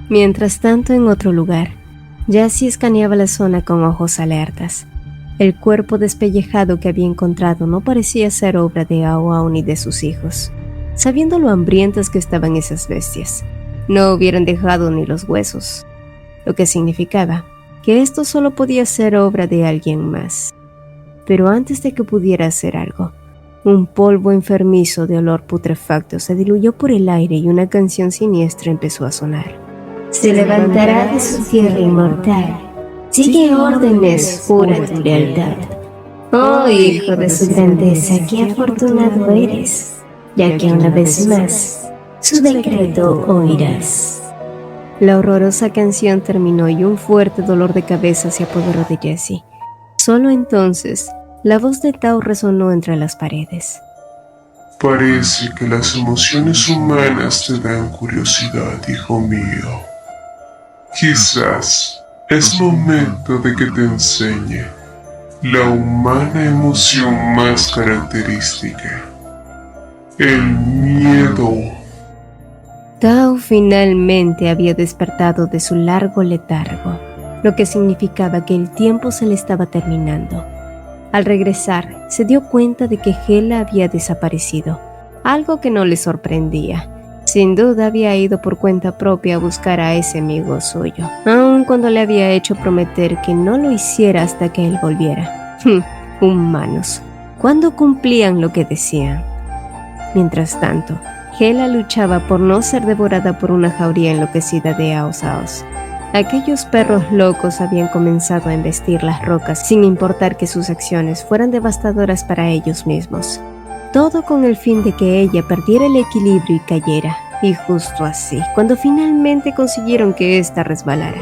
Mientras tanto, en otro lugar, Jassy escaneaba la zona con ojos alertas. El cuerpo despellejado que había encontrado no parecía ser obra de Ao ni de sus hijos. Sabiendo lo hambrientas que estaban esas bestias, no hubieran dejado ni los huesos, lo que significaba que esto solo podía ser obra de alguien más. Pero antes de que pudiera hacer algo, un polvo enfermizo de olor putrefacto se diluyó por el aire y una canción siniestra empezó a sonar. Se levantará de su tierra inmortal, sigue órdenes, jura tu lealtad. Oh hijo de su grandeza, qué afortunado eres, ya que una vez más su decreto oirás. La horrorosa canción terminó y un fuerte dolor de cabeza se apoderó de Jassy. Solo entonces, la voz de Tao resonó entre las paredes. Parece que las emociones humanas te dan curiosidad, hijo mío. Quizás es momento de que te enseñe la humana emoción más característica: el miedo. Tao finalmente había despertado de su largo letargo, lo que significaba que el tiempo se le estaba terminando. Al regresar, se dio cuenta de que Hela había desaparecido, algo que no le sorprendía. Sin duda había ido por cuenta propia a buscar a ese amigo suyo, aun cuando le había hecho prometer que no lo hiciera hasta que él volviera. Humanos, ¿cuándo cumplían lo que decían? Mientras tanto, Hela luchaba por no ser devorada por una jauría enloquecida de Aos. Aquellos perros locos habían comenzado a embestir las rocas sin importar que sus acciones fueran devastadoras para ellos mismos. Todo con el fin de que ella perdiera el equilibrio y cayera, y justo así, cuando finalmente consiguieron que ésta resbalara,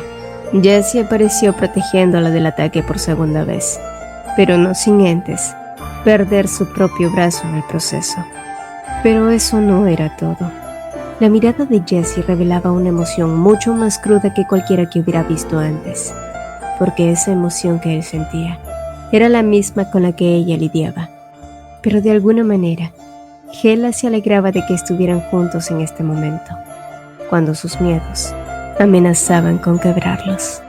Jassy apareció protegiéndola del ataque por segunda vez, pero no sin antes perder su propio brazo en el proceso. Pero eso no era todo. La mirada de Jassy revelaba una emoción mucho más cruda que cualquiera que hubiera visto antes, porque esa emoción que él sentía era la misma con la que ella lidiaba. Pero de alguna manera, Hela se alegraba de que estuvieran juntos en este momento, cuando sus miedos amenazaban con quebrarlos.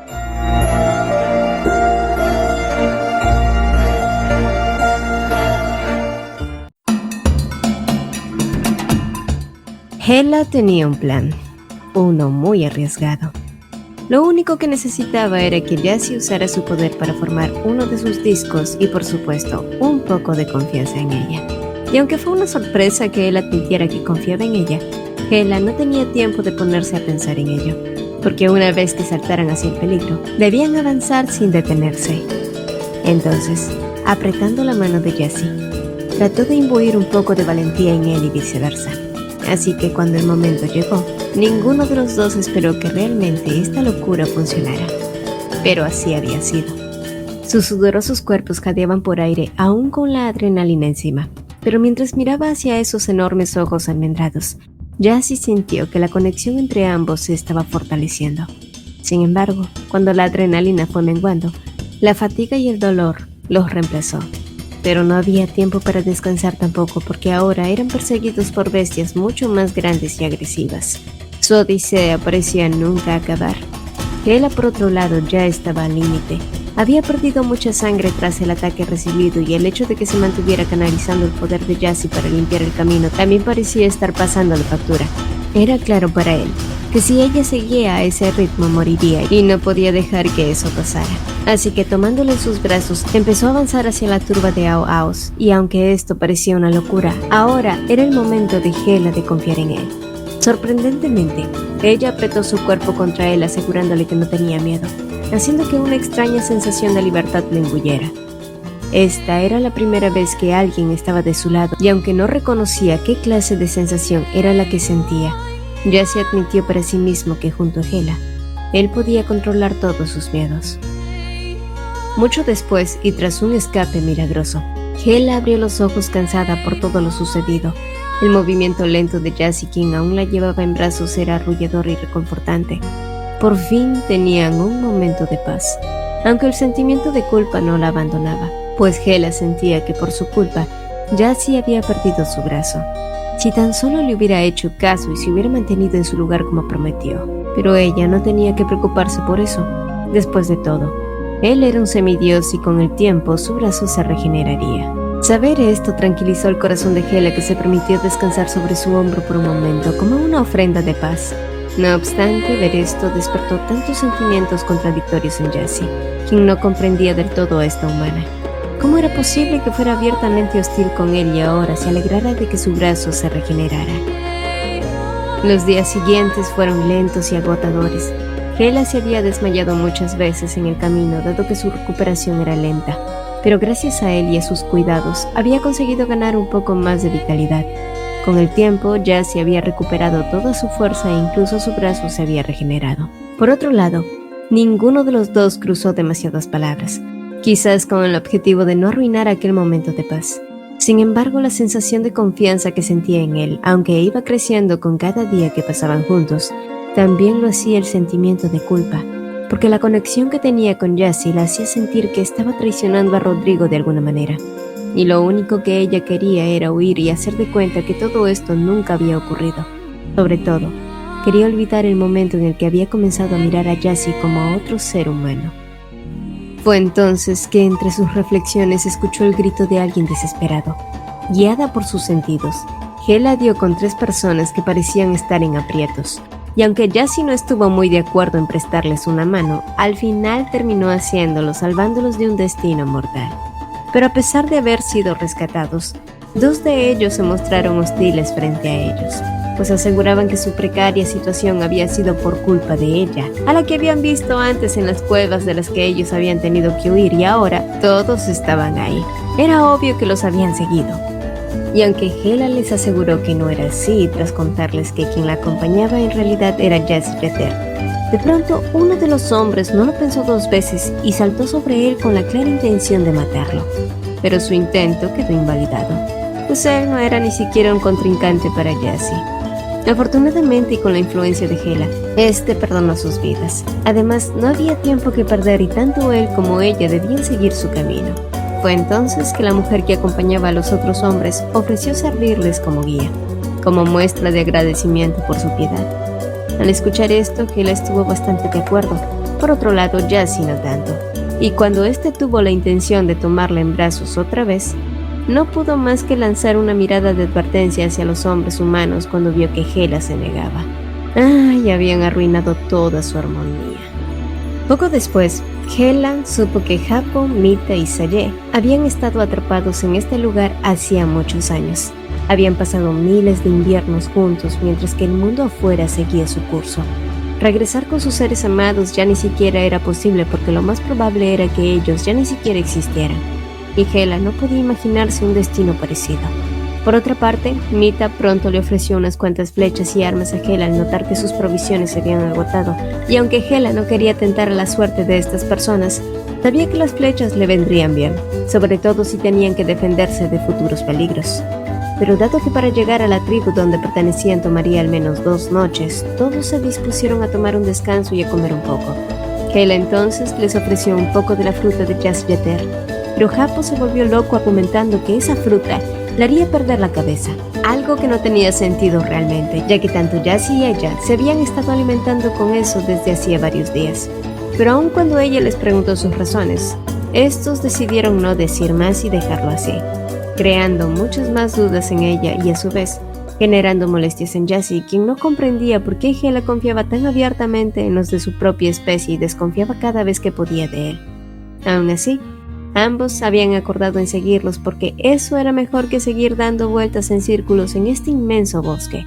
Hela tenía un plan, uno muy arriesgado. Lo único que necesitaba era que Jassy usara su poder para formar uno de sus discos y, por supuesto, un poco de confianza en ella. Y aunque fue una sorpresa que él admitiera que confiaba en ella, Hela no tenía tiempo de ponerse a pensar en ello, porque una vez que saltaran hacia el peligro, debían avanzar sin detenerse. Entonces, apretando la mano de Jassy, trató de imbuir un poco de valentía en él y viceversa. Así que cuando el momento llegó, ninguno de los dos esperó que realmente esta locura funcionara. Pero así había sido. Sus sudorosos cuerpos jadeaban por aire aún con la adrenalina encima. Pero mientras miraba hacia esos enormes ojos almendrados, Jassy sintió que la conexión entre ambos se estaba fortaleciendo. Sin embargo, cuando la adrenalina fue menguando, la fatiga y el dolor los reemplazó. Pero no había tiempo para descansar tampoco, porque ahora eran perseguidos por bestias mucho más grandes y agresivas. Su odisea parecía nunca acabar. Hela, por otro lado, ya estaba al límite. Había perdido mucha sangre tras el ataque recibido, y el hecho de que se mantuviera canalizando el poder de Jassy para limpiar el camino también parecía estar pasando la factura. Era claro para él que si ella seguía a ese ritmo moriría, y no podía dejar que eso pasara. Así que tomándole en sus brazos, empezó a avanzar hacia la turba de Aos, y aunque esto parecía una locura, ahora era el momento de Hela de confiar en él. Sorprendentemente, ella apretó su cuerpo contra él, asegurándole que no tenía miedo, haciendo que una extraña sensación de libertad le engullera. Esta era la primera vez que alguien estaba de su lado, y aunque no reconocía qué clase de sensación era la que sentía, Jassy admitió para sí mismo que junto a Hela, él podía controlar todos sus miedos. Mucho después, y tras un escape milagroso, Hela abrió los ojos cansada por todo lo sucedido. El movimiento lento de Jassy, quien aún la llevaba en brazos, era arrullador y reconfortante. Por fin tenían un momento de paz, aunque el sentimiento de culpa no la abandonaba, pues Hela sentía que por su culpa, Jassy había perdido su brazo. Si tan solo le hubiera hecho caso y se hubiera mantenido en su lugar como prometió. Pero ella no tenía que preocuparse por eso. Después de todo, él era un semidios y con el tiempo su brazo se regeneraría. Saber esto tranquilizó el corazón de Hela, que se permitió descansar sobre su hombro por un momento como una ofrenda de paz. No obstante, ver esto despertó tantos sentimientos contradictorios en Jassy, quien no comprendía del todo a esta humana. ¿Cómo era posible que fuera abiertamente hostil con él y ahora se alegrara de que su brazo se regenerara? Los días siguientes fueron lentos y agotadores. Hela se había desmayado muchas veces en el camino, dado que su recuperación era lenta, pero gracias a él y a sus cuidados había conseguido ganar un poco más de vitalidad. Con el tiempo, Jassy había recuperado toda su fuerza e incluso su brazo se había regenerado. Por otro lado, ninguno de los dos cruzó demasiadas palabras, quizás con el objetivo de no arruinar aquel momento de paz. Sin embargo, la sensación de confianza que sentía en él, aunque iba creciendo con cada día que pasaban juntos, también lo hacía el sentimiento de culpa, porque la conexión que tenía con Jassy la hacía sentir que estaba traicionando a Rodrigo de alguna manera. Y lo único que ella quería era huir y hacer de cuenta que todo esto nunca había ocurrido. Sobre todo, quería olvidar el momento en el que había comenzado a mirar a Jassy como a otro ser humano. Fue entonces que entre sus reflexiones escuchó el grito de alguien desesperado. Guiada por sus sentidos, Hela dio con 3 personas que parecían estar en aprietos. Y aunque Jassy no estuvo muy de acuerdo en prestarles una mano, al final terminó haciéndolo, salvándolos de un destino mortal. Pero a pesar de haber sido rescatados, 2 de ellos se mostraron hostiles frente a ellos, pues aseguraban que su precaria situación había sido por culpa de ella, a la que habían visto antes en las cuevas de las que ellos habían tenido que huir, y ahora todos estaban ahí. Era obvio que los habían seguido. Y aunque Hela les aseguró que no era así, tras contarles que quien la acompañaba en realidad era Jassy Jeter, de pronto uno de los hombres no lo pensó 2 veces y saltó sobre él con la clara intención de matarlo. Pero su intento quedó invalidado, pues él no era ni siquiera un contrincante para Jassy. Afortunadamente, y con la influencia de Hela, este perdonó sus vidas. Además, no había tiempo que perder y tanto él como ella debían seguir su camino. Fue entonces que la mujer que acompañaba a los otros hombres ofreció servirles como guía, como muestra de agradecimiento por su piedad. Al escuchar esto, Hela estuvo bastante de acuerdo. Por otro lado, Jassy no tanto. Y cuando éste tuvo la intención de tomarla en brazos otra vez, no pudo más que lanzar una mirada de advertencia hacia los hombres humanos cuando vio que Hela se negaba. ¡Ay! Habían arruinado toda su armonía. Poco después, Hela supo que Japo, Mita y Saye habían estado atrapados en este lugar hacía muchos años. Habían pasado miles de inviernos juntos mientras que el mundo afuera seguía su curso. Regresar con sus seres amados ya ni siquiera era posible porque lo más probable era que ellos ya ni siquiera existieran. Y Hela no podía imaginarse un destino parecido. Por otra parte, Mita pronto le ofreció unas cuantas flechas y armas a Hela al notar que sus provisiones se habían agotado, y aunque Hela no quería tentar a la suerte de estas personas, sabía que las flechas le vendrían bien, sobre todo si tenían que defenderse de futuros peligros. Pero dado que para llegar a la tribu donde pertenecían tomaría al menos 2 noches, todos se dispusieron a tomar un descanso y a comer un poco. Hela entonces les ofreció un poco de la fruta de Jassy Jeter, pero Japo se volvió loco argumentando que esa fruta le haría perder la cabeza, algo que no tenía sentido realmente, ya que tanto Jassy y ella se habían estado alimentando con eso desde hacía varios días. Pero aun cuando ella les preguntó sus razones, estos decidieron no decir más y dejarlo así, creando muchas más dudas en ella y a su vez generando molestias en Jassy, quien no comprendía por qué Hela confiaba tan abiertamente en los de su propia especie y desconfiaba cada vez que podía de él. Aún así, ambos habían acordado en seguirlos porque eso era mejor que seguir dando vueltas en círculos en este inmenso bosque.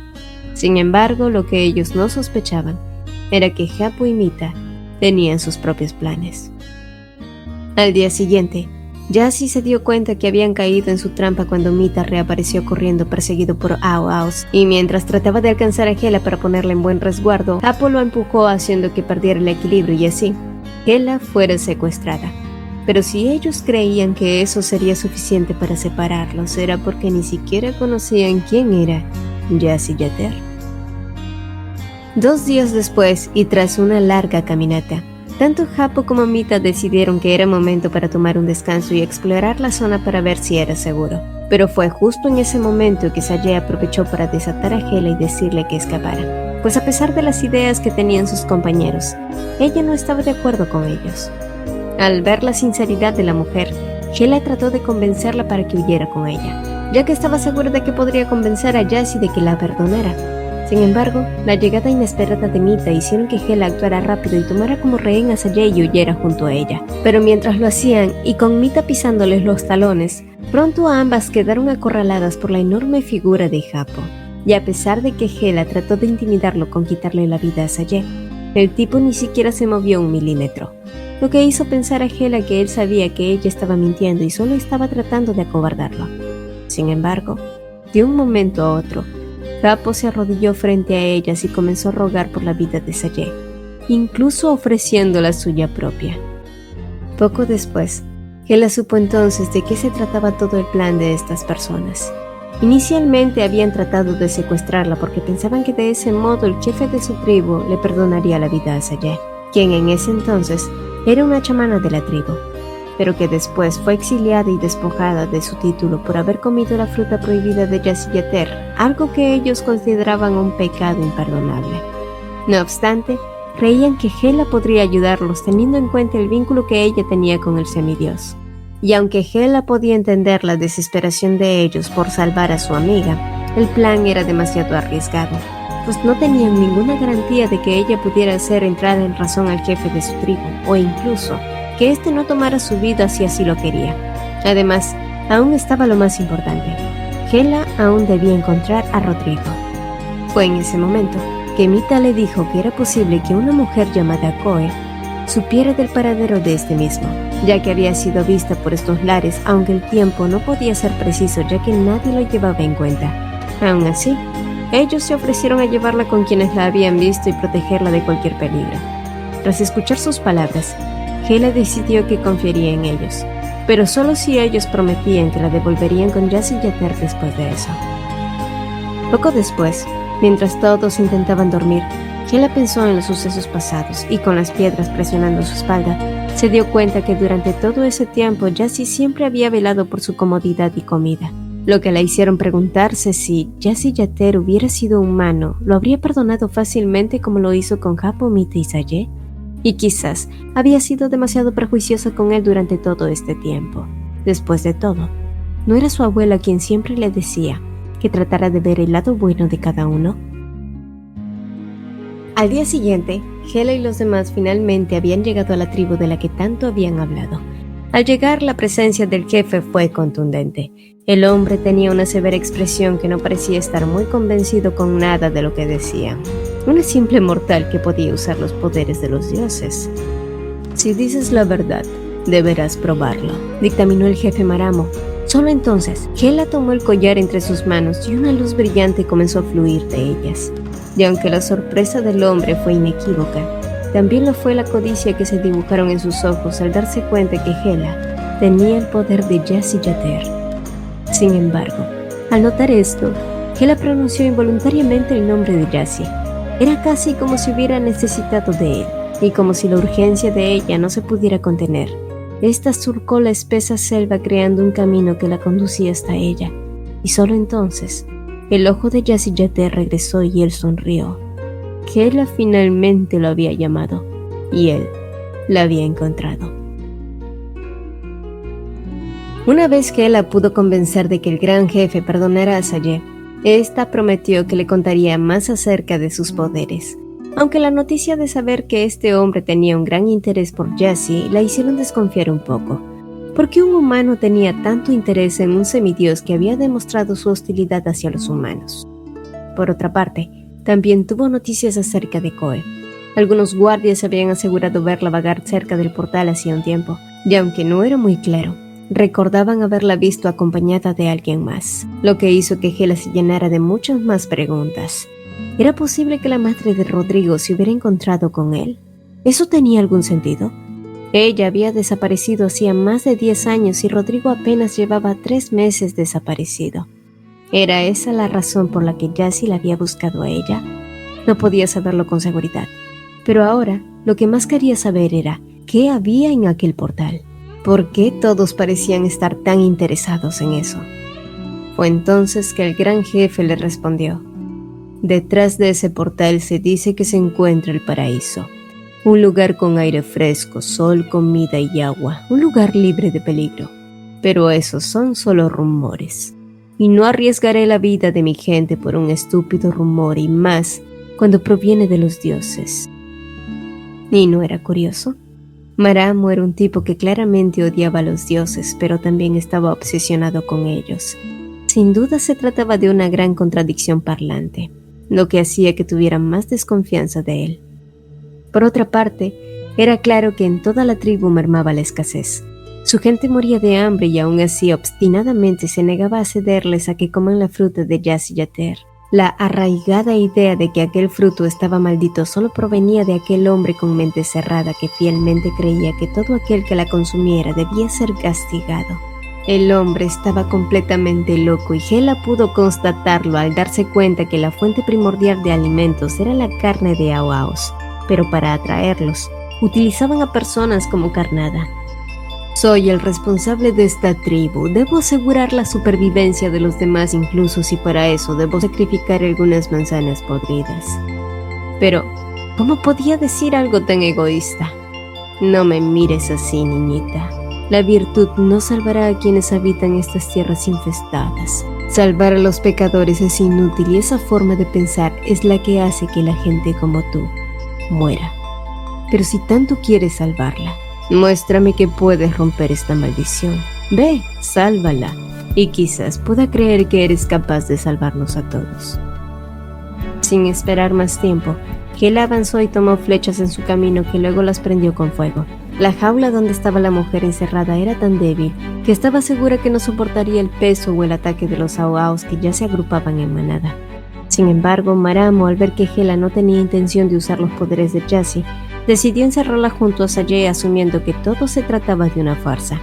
Sin embargo, lo que ellos no sospechaban era que Japo y Mita tenían sus propios planes. Al día siguiente, Jassy se dio cuenta que habían caído en su trampa cuando Mita reapareció corriendo perseguido por Aos, y mientras trataba de alcanzar a Hela para ponerla en buen resguardo, Happo lo empujó haciendo que perdiera el equilibrio y así, Hela fuera secuestrada. Pero si ellos creían que eso sería suficiente para separarlos, era porque ni siquiera conocían quién era Jassy Yater. 2 días después, y tras una larga caminata, tanto Happo como Mita decidieron que era momento para tomar un descanso y explorar la zona para ver si era seguro. Pero fue justo en ese momento que Saye aprovechó para desatar a Hela y decirle que escapara, pues a pesar de las ideas que tenían sus compañeros, ella no estaba de acuerdo con ellos. Al ver la sinceridad de la mujer, Hela trató de convencerla para que huyera con ella, ya que estaba segura de que podría convencer a Jassy de que la perdonara. Sin embargo, la llegada inesperada de Mita hicieron que Hela actuara rápido y tomara como rehén a Saye y huyera junto a ella. Pero mientras lo hacían, y con Mita pisándoles los talones, pronto ambas quedaron acorraladas por la enorme figura de Happo. Y a pesar de que Hela trató de intimidarlo con quitarle la vida a Saye, el tipo ni siquiera se movió 1 milímetro, lo que hizo pensar a Hela que él sabía que ella estaba mintiendo y solo estaba tratando de acobardarlo. Sin embargo, de un momento a otro, Happo se arrodilló frente a ellas y comenzó a rogar por la vida de Saye, incluso ofreciendo la suya propia. Poco después, Hela supo entonces de qué se trataba todo el plan de estas personas. Inicialmente habían tratado de secuestrarla porque pensaban que de ese modo el jefe de su tribu le perdonaría la vida a Saye, quien en ese entonces era una chamana de la tribu, pero que después fue exiliada y despojada de su título por haber comido la fruta prohibida de Jassy Yater, algo que ellos consideraban un pecado imperdonable. No obstante, creían que Hela podría ayudarlos teniendo en cuenta el vínculo que ella tenía con el semidios. Y aunque Hela podía entender la desesperación de ellos por salvar a su amiga, el plan era demasiado arriesgado, pues no tenían ninguna garantía de que ella pudiera hacer entrar en razón al jefe de su tribu, o incluso que éste no tomara su vida si así lo quería. Además, aún estaba lo más importante. Hela aún debía encontrar a Rodrigo. Fue en ese momento que Mita le dijo que era posible que una mujer llamada Koe supiera del paradero de este mismo, ya que había sido vista por estos lares, aunque el tiempo no podía ser preciso ya que nadie lo llevaba en cuenta. Aún así, ellos se ofrecieron a llevarla con quienes la habían visto y protegerla de cualquier peligro. Tras escuchar sus palabras, Hela decidió que confiaría en ellos, pero solo si ellos prometían que la devolverían con Jassy Yater después de eso. Poco después, mientras todos intentaban dormir, Hela pensó en los sucesos pasados y con las piedras presionando su espalda, se dio cuenta que durante todo ese tiempo Jassy siempre había velado por su comodidad y comida, lo que la hicieron preguntarse si Jassy Yater hubiera sido humano, lo habría perdonado fácilmente como lo hizo con Happo, Mita y Saye. Y quizás había sido demasiado prejuiciosa con él durante todo este tiempo. Después de todo, ¿no era su abuela quien siempre le decía que tratara de ver el lado bueno de cada uno? Al día siguiente, Hela y los demás finalmente habían llegado a la tribu de la que tanto habían hablado. Al llegar, la presencia del jefe fue contundente. El hombre tenía una severa expresión que no parecía estar muy convencido con nada de lo que decía. Una simple mortal que podía usar los poderes de los dioses. Si dices la verdad, deberás probarlo, dictaminó el jefe Maramo. Solo entonces, Hela tomó el collar entre sus manos y una luz brillante comenzó a fluir de ellas. Y aunque la sorpresa del hombre fue inequívoca, también lo fue la codicia que se dibujaron en sus ojos al darse cuenta que Hela tenía el poder de Jassy Yater. Sin embargo, al notar esto, Hela pronunció involuntariamente el nombre de Jassy. Era casi como si hubiera necesitado de él, y como si la urgencia de ella no se pudiera contener. Esta surcó la espesa selva creando un camino que la conducía hasta ella, y solo entonces, el ojo de Jassy Yater regresó y él sonrió. Hela finalmente lo había llamado, y él la había encontrado. Una vez que Hela pudo convencer de que el gran jefe perdonara a Saye, esta prometió que le contaría más acerca de sus poderes, aunque la noticia de saber que este hombre tenía un gran interés por Jassy la hicieron desconfiar un poco. ¿Por qué un humano tenía tanto interés en un semidios que había demostrado su hostilidad hacia los humanos? Por otra parte, también tuvo noticias acerca de Koe. Algunos guardias habían asegurado verla vagar cerca del portal hacía un tiempo, y aunque no era muy claro, recordaban haberla visto acompañada de alguien más, lo que hizo que Hela se llenara de muchas más preguntas. ¿Era posible que la madre de Rodrigo se hubiera encontrado con él? ¿Eso tenía algún sentido? Ella había desaparecido hacía más de 10 años y Rodrigo apenas llevaba 3 meses desaparecido. ¿Era esa la razón por la que Jassy la había buscado a ella? No podía saberlo con seguridad, pero ahora lo que más quería saber era ¿qué había en aquel portal? ¿Por qué todos parecían estar tan interesados en eso? Fue entonces que el gran jefe le respondió: detrás de ese portal se dice que se encuentra el paraíso, un lugar con aire fresco, sol, comida y agua, un lugar libre de peligro. Pero esos son solo rumores, y no arriesgaré la vida de mi gente por un estúpido rumor, y más cuando proviene de los dioses. ¿Y no era curioso? Maramo era un tipo que claramente odiaba a los dioses, pero también estaba obsesionado con ellos. Sin duda se trataba de una gran contradicción parlante, lo que hacía que tuvieran más desconfianza de él. Por otra parte, era claro que en toda la tribu mermaba la escasez. Su gente moría de hambre y aún así obstinadamente se negaba a cederles a que coman la fruta de Jassy Yater. La arraigada idea de que aquel fruto estaba maldito solo provenía de aquel hombre con mente cerrada que fielmente creía que todo aquel que la consumiera debía ser castigado. El hombre estaba completamente loco y Hela pudo constatarlo al darse cuenta que la fuente primordial de alimentos era la carne de Awaos, pero para atraerlos, utilizaban a personas como carnada. Soy el responsable de esta tribu, debo asegurar la supervivencia de los demás incluso si para eso debo sacrificar algunas manzanas podridas. Pero, ¿cómo podía decir algo tan egoísta? No me mires así, niñita. La virtud no salvará a quienes habitan estas tierras infestadas. Salvar a los pecadores es inútil y esa forma de pensar es la que hace que la gente como tú muera. Pero si tanto quieres salvarla, muéstrame que puedes romper esta maldición. Ve, sálvala, y quizás pueda creer que eres capaz de salvarnos a todos. Sin esperar más tiempo, Hela avanzó y tomó flechas en su camino que luego las prendió con fuego. La jaula donde estaba la mujer encerrada era tan débil que estaba segura que no soportaría el peso o el ataque de los Awaos que ya se agrupaban en manada. Sin embargo, Maramo, al ver que Hela no tenía intención de usar los poderes de Jassy, decidió encerrarla junto a Sayé asumiendo que todo se trataba de una farsa.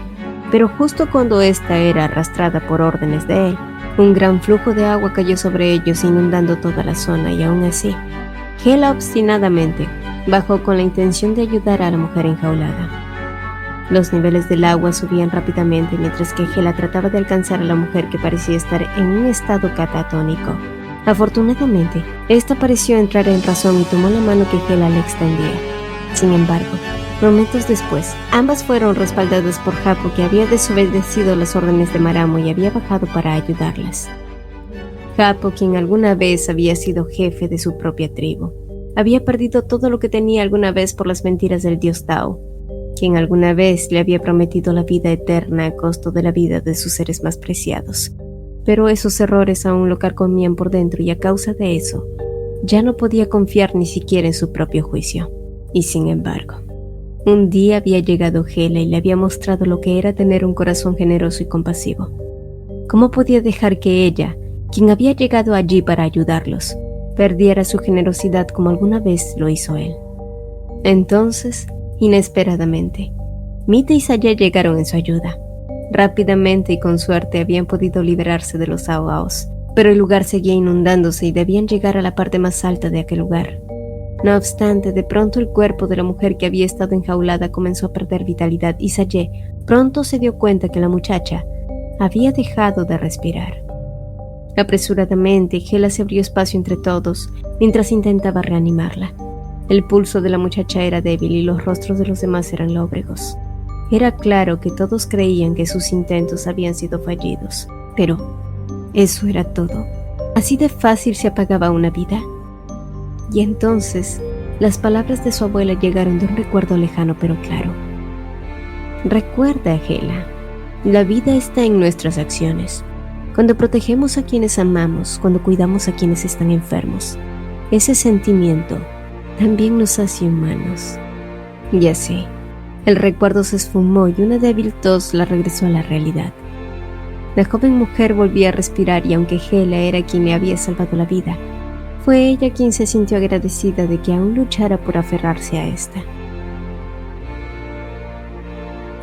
Pero justo cuando ésta era arrastrada por órdenes de él, un gran flujo de agua cayó sobre ellos inundando toda la zona y aún así, Hela obstinadamente bajó con la intención de ayudar a la mujer enjaulada. Los niveles del agua subían rápidamente mientras que Hela trataba de alcanzar a la mujer que parecía estar en un estado catatónico. Afortunadamente, esta pareció entrar en razón y tomó la mano que Hela le extendía. Sin embargo, momentos después, ambas fueron respaldadas por Japo, que había desobedecido las órdenes de Maramo y había bajado para ayudarlas. Japo, quien alguna vez había sido jefe de su propia tribu, había perdido todo lo que tenía alguna vez por las mentiras del dios Tao, quien alguna vez le había prometido la vida eterna a costo de la vida de sus seres más preciados. Pero esos errores aún lo carcomían por dentro y a causa de eso, ya no podía confiar ni siquiera en su propio juicio. Y sin embargo, un día había llegado Hela y le había mostrado lo que era tener un corazón generoso y compasivo. ¿Cómo podía dejar que ella, quien había llegado allí para ayudarlos, perdiera su generosidad como alguna vez lo hizo él? Entonces, inesperadamente, Mita y Sayé llegaron en su ayuda. Rápidamente y con suerte habían podido liberarse de los Awaos, pero el lugar seguía inundándose y debían llegar a la parte más alta de aquel lugar. No obstante, de pronto el cuerpo de la mujer que había estado enjaulada comenzó a perder vitalidad y Sayé pronto se dio cuenta que la muchacha había dejado de respirar. Apresuradamente, Hela se abrió espacio entre todos mientras intentaba reanimarla. El pulso de la muchacha era débil y los rostros de los demás eran lóbregos. Era claro que todos creían que sus intentos habían sido fallidos, pero ¿eso era todo? ¿Así de fácil se apagaba una vida? Y entonces, las palabras de su abuela llegaron de un recuerdo lejano pero claro. Recuerda, Hela, la vida está en nuestras acciones. Cuando protegemos a quienes amamos, cuando cuidamos a quienes están enfermos, ese sentimiento también nos hace humanos. Ya sé, El recuerdo se esfumó y una débil tos la regresó a la realidad. La joven mujer volvía a respirar y aunque Hela era quien le había salvado la vida, fue ella quien se sintió agradecida de que aún luchara por aferrarse a esta.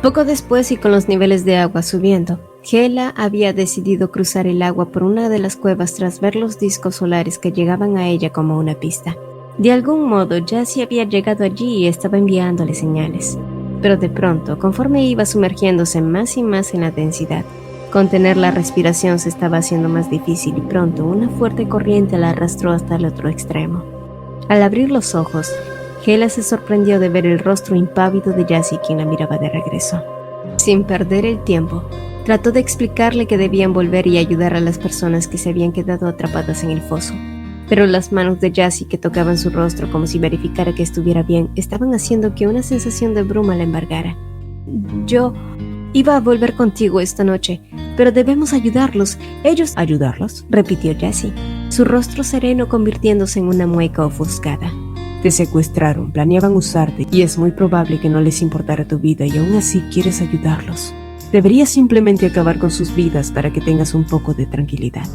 Poco después y con los niveles de agua subiendo, Hela había decidido cruzar el agua por una de las cuevas tras ver los discos solares que llegaban a ella como una pista. De algún modo, Jessie había llegado allí y estaba enviándole señales. Pero de pronto, conforme iba sumergiéndose más y más en la densidad, contener la respiración se estaba haciendo más difícil y pronto una fuerte corriente la arrastró hasta el otro extremo. Al abrir los ojos, Hela se sorprendió de ver el rostro impávido de Jessie, quien la miraba de regreso. Sin perder el tiempo, trató de explicarle que debían volver y ayudar a las personas que se habían quedado atrapadas en el foso. Pero las manos de Jessie, que tocaban su rostro como si verificara que estuviera bien, estaban haciendo que una sensación de bruma la embargara. Yo iba a volver contigo esta noche, pero debemos ayudarlos. Ellos... ¿Ayudarlos?, repitió Jessie, su rostro sereno convirtiéndose en una mueca ofuscada. Te secuestraron, planeaban usarte y es muy probable que no les importara tu vida y aún así quieres ayudarlos. Deberías simplemente acabar con sus vidas para que tengas un poco de tranquilidad.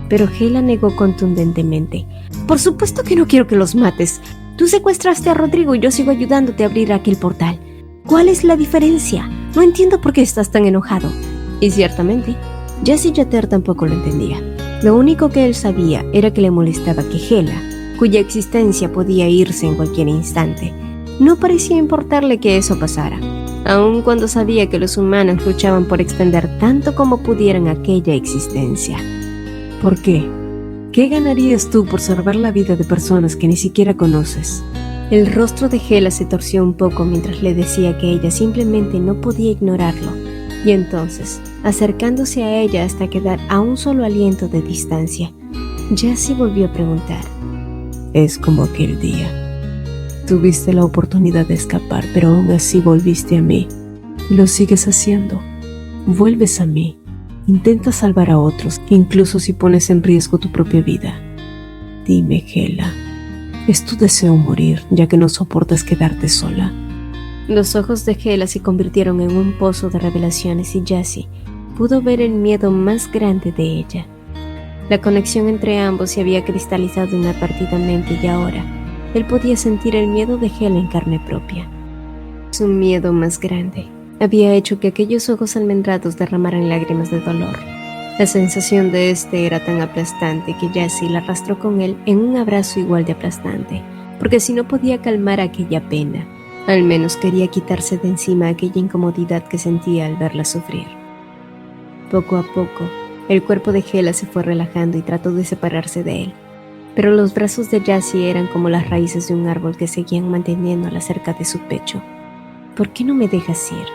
Pero Hela negó contundentemente. Por supuesto que no quiero que los mates. Tú secuestraste a Rodrigo y yo sigo ayudándote a abrir aquel portal. ¿Cuál es la diferencia? No entiendo por qué estás tan enojado. Y ciertamente, Jessie Jeter tampoco lo entendía. Lo único que él sabía era que le molestaba que Hela, cuya existencia podía irse en cualquier instante, no parecía importarle que eso pasara, aun cuando sabía que los humanos luchaban por extender tanto como pudieran aquella existencia. ¿Por qué? ¿Qué ganarías tú por salvar la vida de personas que ni siquiera conoces? El rostro de Hela se torció un poco mientras le decía que ella simplemente no podía ignorarlo, y entonces, acercándose a ella hasta quedar a un solo aliento de distancia, Jessie volvió a preguntar. Es como aquel día. Tuviste la oportunidad de escapar, pero aún así volviste a mí. Y lo sigues haciendo. Vuelves a mí. Intentas salvar a otros, incluso si pones en riesgo tu propia vida. Dime, Hela, ¿es tu deseo morir, ya que no soportas quedarte sola? Los ojos de Hela se convirtieron en un pozo de revelaciones y Jessie pudo ver el miedo más grande de ella. La conexión entre ambos se había cristalizado inadvertidamente y ahora él podía sentir el miedo de Hela en carne propia. Su miedo más grande había hecho que aquellos ojos almendrados derramaran lágrimas de dolor. La sensación de este era tan aplastante que Jessie la arrastró con él en un abrazo igual de aplastante, porque si no podía calmar aquella pena, al menos quería quitarse de encima aquella incomodidad que sentía al verla sufrir. Poco a poco, el cuerpo de Hela se fue relajando y trató de separarse de él, pero los brazos de Jessie eran como las raíces de un árbol que seguían manteniéndola cerca de su pecho. ¿Por qué no me dejas ir?,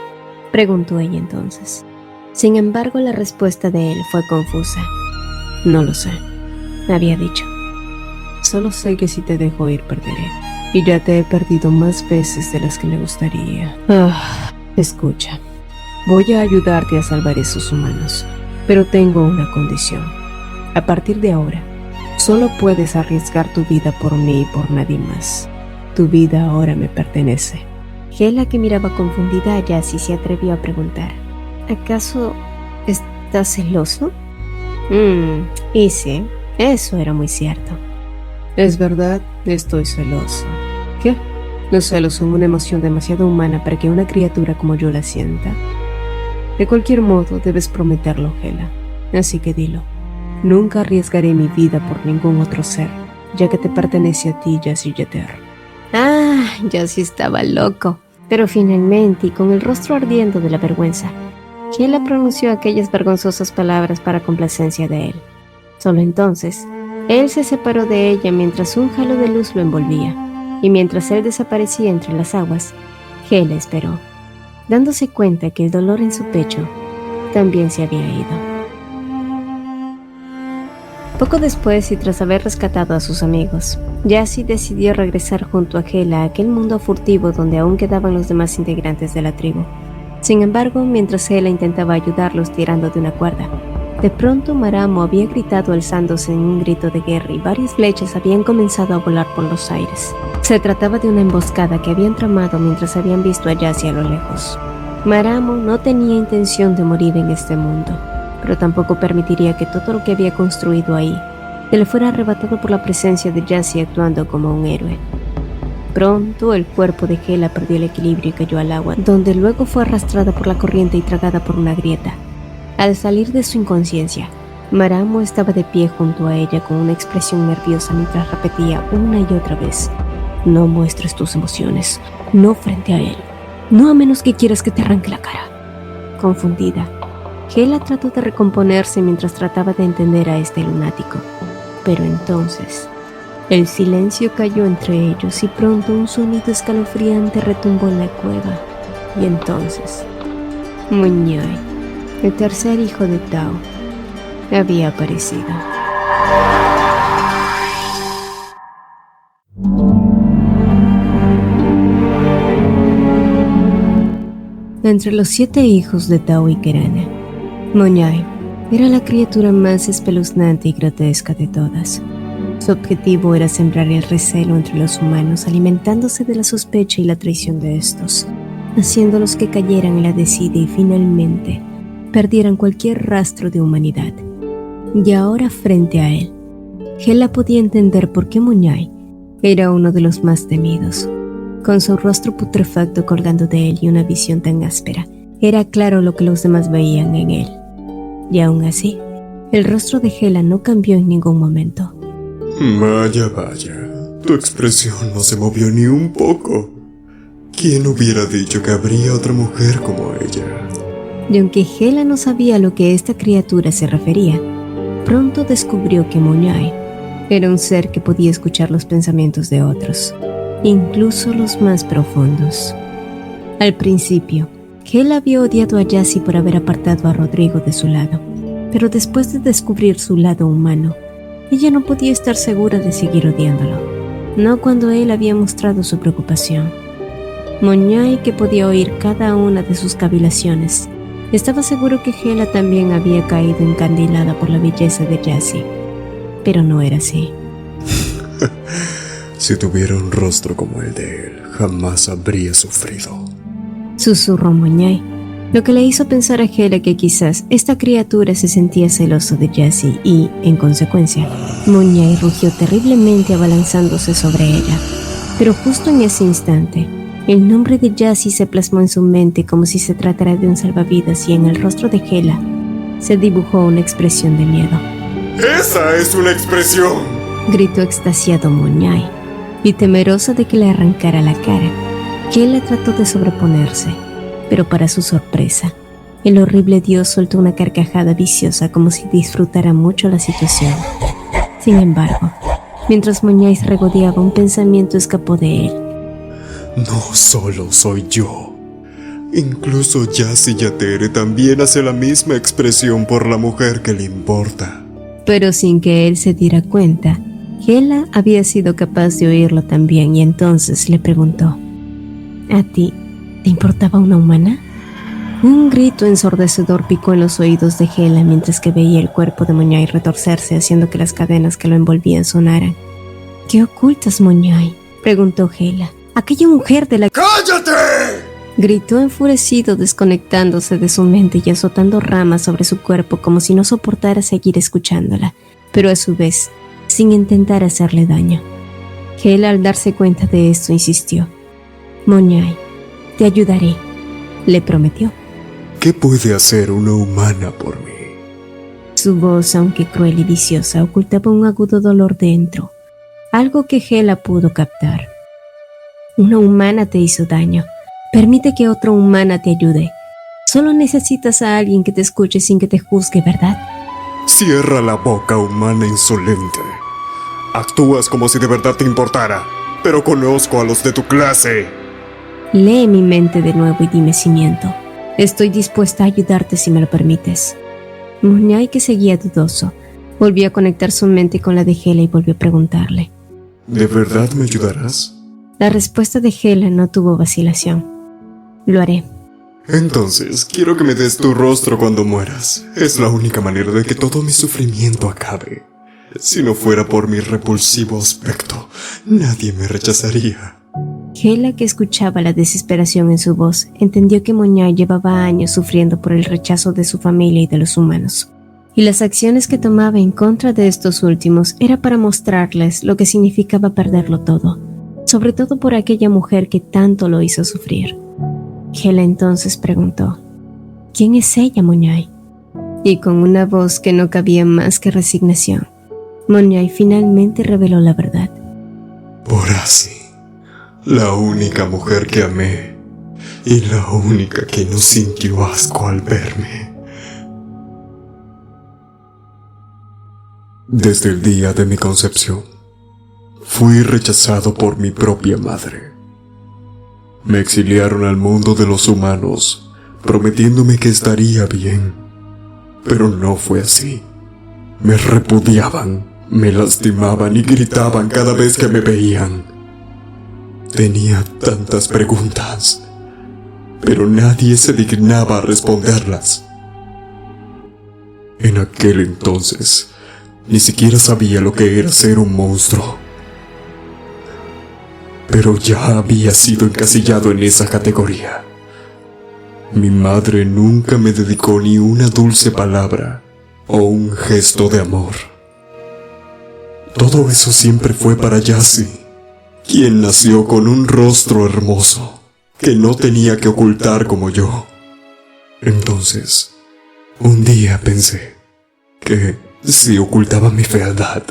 preguntó ella entonces. Sin embargo, la respuesta de él fue confusa. No lo sé, había dicho. Solo sé que si te dejo ir perderé, y ya te he perdido más veces de las que me gustaría. Escucha, voy a ayudarte a salvar a esos humanos. Pero tengo una condición. A partir de ahora, solo puedes arriesgar tu vida por mí y por nadie más. Tu vida ahora me pertenece. Hela, que miraba confundida a Jessie, se atrevió a preguntar. ¿Acaso estás celoso? Y sí, eso era muy cierto. Es verdad, estoy celoso. ¿Qué? Los celos son una emoción demasiado humana para que una criatura como yo la sienta. De cualquier modo, debes prometerlo, Hela. Así que dilo. Nunca arriesgaré mi vida por ningún otro ser, ya que te pertenece a ti, Jessie Jeter. Jessie estaba loco. Pero finalmente, y con el rostro ardiendo de la vergüenza, Hela pronunció aquellas vergonzosas palabras para complacencia de él. Solo entonces, él se separó de ella mientras un halo de luz lo envolvía, y mientras él desaparecía entre las aguas, Hela esperó, dándose cuenta que el dolor en su pecho también se había ido. Poco después, y tras haber rescatado a sus amigos, Jessie decidió regresar junto a Hela a aquel mundo furtivo donde aún quedaban los demás integrantes de la tribu. Sin embargo, mientras Hela intentaba ayudarlos tirando de una cuerda, de pronto Maramo había gritado alzándose en un grito de guerra y varias flechas habían comenzado a volar por los aires. Se trataba de una emboscada que habían tramado mientras habían visto a Jassy a lo lejos. Maramo no tenía intención de morir en este mundo, pero tampoco permitiría que todo lo que había construido ahí se le fuera arrebatado por la presencia de Jassy actuando como un héroe. Pronto el cuerpo de Hela perdió el equilibrio y cayó al agua, donde luego fue arrastrada por la corriente y tragada por una grieta. Al salir de su inconsciencia, Maramo estaba de pie junto a ella con una expresión nerviosa mientras repetía una y otra vez: no muestres tus emociones, no frente a él, no a menos que quieras que te arranque la cara. Confundida, Hela trató de recomponerse mientras trataba de entender a este lunático, pero entonces el silencio cayó entre ellos y pronto un sonido escalofriante retumbó en la cueva. Y entonces, Muñay, el tercer hijo de Tao, había aparecido. Entre los 7 hijos de Tao y Kerana, Muñay era la criatura más espeluznante y grotesca de todas. Su objetivo era sembrar el recelo entre los humanos, alimentándose de la sospecha y la traición de estos, haciéndolos que cayeran en la desidia y finalmente perdieran cualquier rastro de humanidad. Y ahora frente a él, Hela podía entender por qué Muñay era uno de los más temidos. Con su rostro putrefacto colgando de él y una visión tan áspera, era claro lo que los demás veían en él. Y aún así, el rostro de Hela no cambió en ningún momento. Vaya, tu expresión no se movió ni un poco. ¿Quién hubiera dicho que habría otra mujer como ella? Y aunque Hela no sabía a lo que esta criatura se refería, pronto descubrió que Muñay era un ser que podía escuchar los pensamientos de otros, incluso los más profundos. Al principio, Hela había odiado a Jassy por haber apartado a Rodrigo de su lado, pero después de descubrir su lado humano, ella no podía estar segura de seguir odiándolo, no cuando él había mostrado su preocupación. Muñay, que podía oír cada una de sus cavilaciones, estaba seguro que Hela también había caído encandilada por la belleza de Jassy, pero no era así. Si tuviera un rostro como el de él, jamás habría sufrido, susurró Muñay, lo que le hizo pensar a Hela que quizás esta criatura se sentía celoso de Jassy y, en consecuencia, Muñay rugió terriblemente abalanzándose sobre ella. Pero justo en ese instante, el nombre de Jassy se plasmó en su mente como si se tratara de un salvavidas y en el rostro de Hela se dibujó una expresión de miedo. ¡Esa es una expresión!, gritó extasiado Muñay, y temerosa de que le arrancara la cara, Hela trató de sobreponerse, pero para su sorpresa, el horrible dios soltó una carcajada viciosa como si disfrutara mucho la situación. Sin embargo, mientras Muñay se regodeaba, un pensamiento escapó de él. No solo soy yo. Incluso Jassy Yatere también hace la misma expresión por la mujer que le importa. Pero sin que él se diera cuenta, Hela había sido capaz de oírlo también y entonces le preguntó: ¿a ti te importaba una humana? Un grito ensordecedor picó en los oídos de Hela mientras que veía el cuerpo de Muñay retorcerse, haciendo que las cadenas que lo envolvían sonaran. ¿Qué ocultas, Muñay?, preguntó Hela. Aquella mujer de la... ¡Cállate!, gritó enfurecido, desconectándose de su mente y azotando ramas sobre su cuerpo como si no soportara seguir escuchándola, pero a su vez, sin intentar hacerle daño. Hela, al darse cuenta de esto, insistió: Muñay, te ayudaré, le prometió. ¿Qué puede hacer una humana por mí? Su voz, aunque cruel y viciosa, ocultaba un agudo dolor dentro, algo que Hela pudo captar. Una humana te hizo daño. Permite que otra humana te ayude. Solo necesitas a alguien que te escuche sin que te juzgue, ¿verdad? Cierra la boca, humana insolente. Actúas como si de verdad te importara, pero conozco a los de tu clase. Lee mi mente de nuevo y dime si miento. Estoy dispuesta a ayudarte si me lo permites. Muñay, que seguía dudoso, volvió a conectar su mente con la de Hela y volvió a preguntarle: ¿de verdad me ayudarás? La respuesta de Hela no tuvo vacilación. Lo haré. Entonces, quiero que me des tu rostro cuando mueras. Es la única manera de que todo mi sufrimiento acabe. Si no fuera por mi repulsivo aspecto, nadie me rechazaría. Hela, que escuchaba la desesperación en su voz, entendió que Moñay llevaba años sufriendo por el rechazo de su familia y de los humanos, y las acciones que tomaba en contra de estos últimos era para mostrarles lo que significaba perderlo todo, sobre todo por aquella mujer que tanto lo hizo sufrir. Hela entonces preguntó: ¿quién es ella, Moñay? Y con una voz que no cabía más que resignación, Moñay finalmente reveló la verdad. Horaci, la única mujer que amé y la única que no sintió asco al verme. Desde el día de mi concepción, fui rechazado por mi propia madre. Me exiliaron al mundo de los humanos, prometiéndome que estaría bien, pero no fue así. Me repudiaban, me lastimaban y gritaban cada vez que me veían. Tenía tantas preguntas, pero nadie se dignaba a responderlas. En aquel entonces, ni siquiera sabía lo que era ser un monstruo. Pero ya había sido encasillado en esa categoría. Mi madre nunca me dedicó ni una dulce palabra o un gesto de amor. Todo eso siempre fue para Yassi, quien nació con un rostro hermoso que no tenía que ocultar como yo. Entonces, un día pensé que si ocultaba mi fealdad,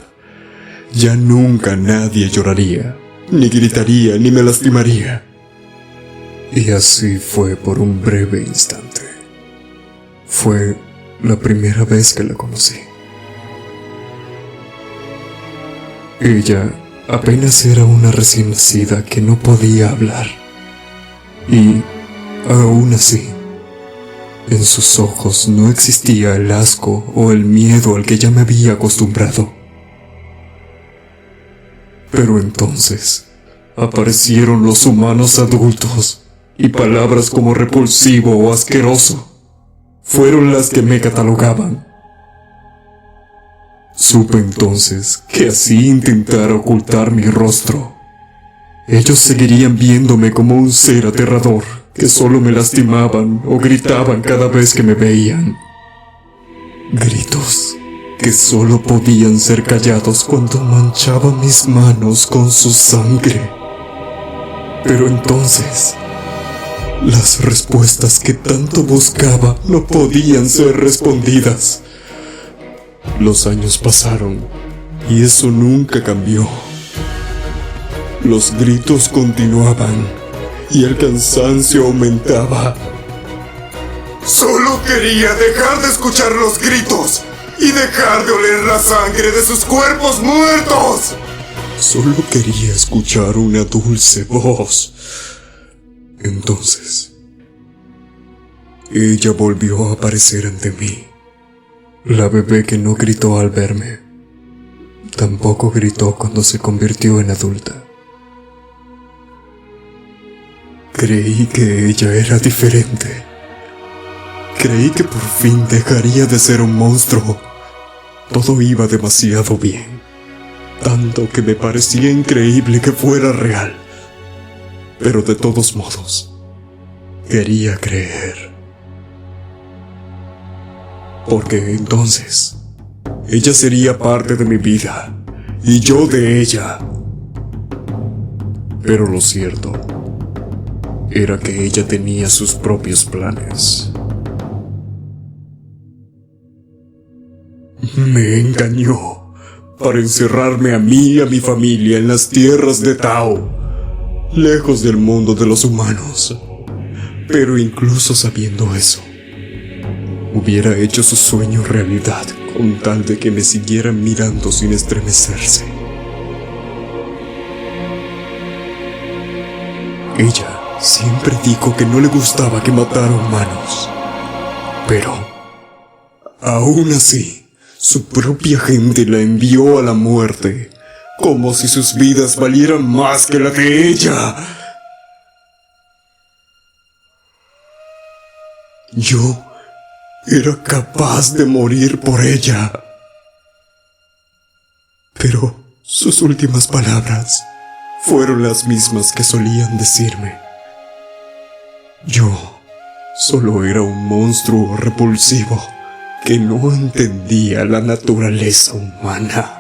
ya nunca nadie lloraría, ni gritaría, ni me lastimaría. Y así fue por un breve instante. Fue la primera vez que la conocí. Ella apenas era una recién nacida que no podía hablar. Y aún así, en sus ojos no existía el asco o el miedo al que ya me había acostumbrado. Pero entonces aparecieron los humanos adultos, y palabras como repulsivo o asqueroso fueron las que me catalogaban. Supe entonces que así intentara ocultar mi rostro, ellos seguirían viéndome como un ser aterrador que solo me lastimaban o gritaban cada vez que me veían. Gritos que solo podían ser callados cuando manchaba mis manos con su sangre. Pero entonces, las respuestas que tanto buscaba no podían ser respondidas. Los años pasaron y eso nunca cambió. Los gritos continuaban y el cansancio aumentaba. Solo quería dejar de escuchar los gritos y dejar de oler la sangre de sus cuerpos muertos. Solo quería escuchar una dulce voz. Entonces, ella volvió a aparecer ante mí. La bebé que no gritó al verme, tampoco gritó cuando se convirtió en adulta. Creí que ella era diferente. Creí que por fin dejaría de ser un monstruo. Todo iba demasiado bien, tanto que me parecía increíble que fuera real. Pero de todos modos, quería creer. Porque entonces, ella sería parte de mi vida, y yo de ella. Pero lo cierto era que ella tenía sus propios planes. Me engañó para encerrarme a mí y a mi familia en las tierras de Tao, lejos del mundo de los humanos. Pero incluso sabiendo eso, hubiera hecho su sueño realidad con tal de que me siguieran mirando sin estremecerse. Ella siempre dijo que no le gustaba que matara humanos, pero aún así, su propia gente la envió a la muerte, como si sus vidas valieran más que la de ella. Yo era capaz de morir por ella. Pero sus últimas palabras fueron las mismas que solían decirme. Yo solo era un monstruo repulsivo que no entendía la naturaleza humana.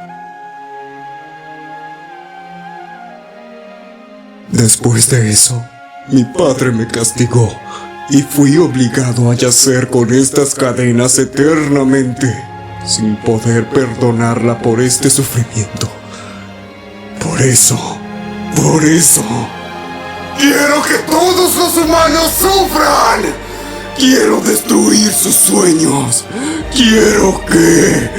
Después de eso, mi padre me castigó y fui obligado a yacer con estas cadenas eternamente, sin poder perdonarla por este sufrimiento. Por eso, quiero que todos los humanos sufran. Quiero destruir sus sueños. Quiero que...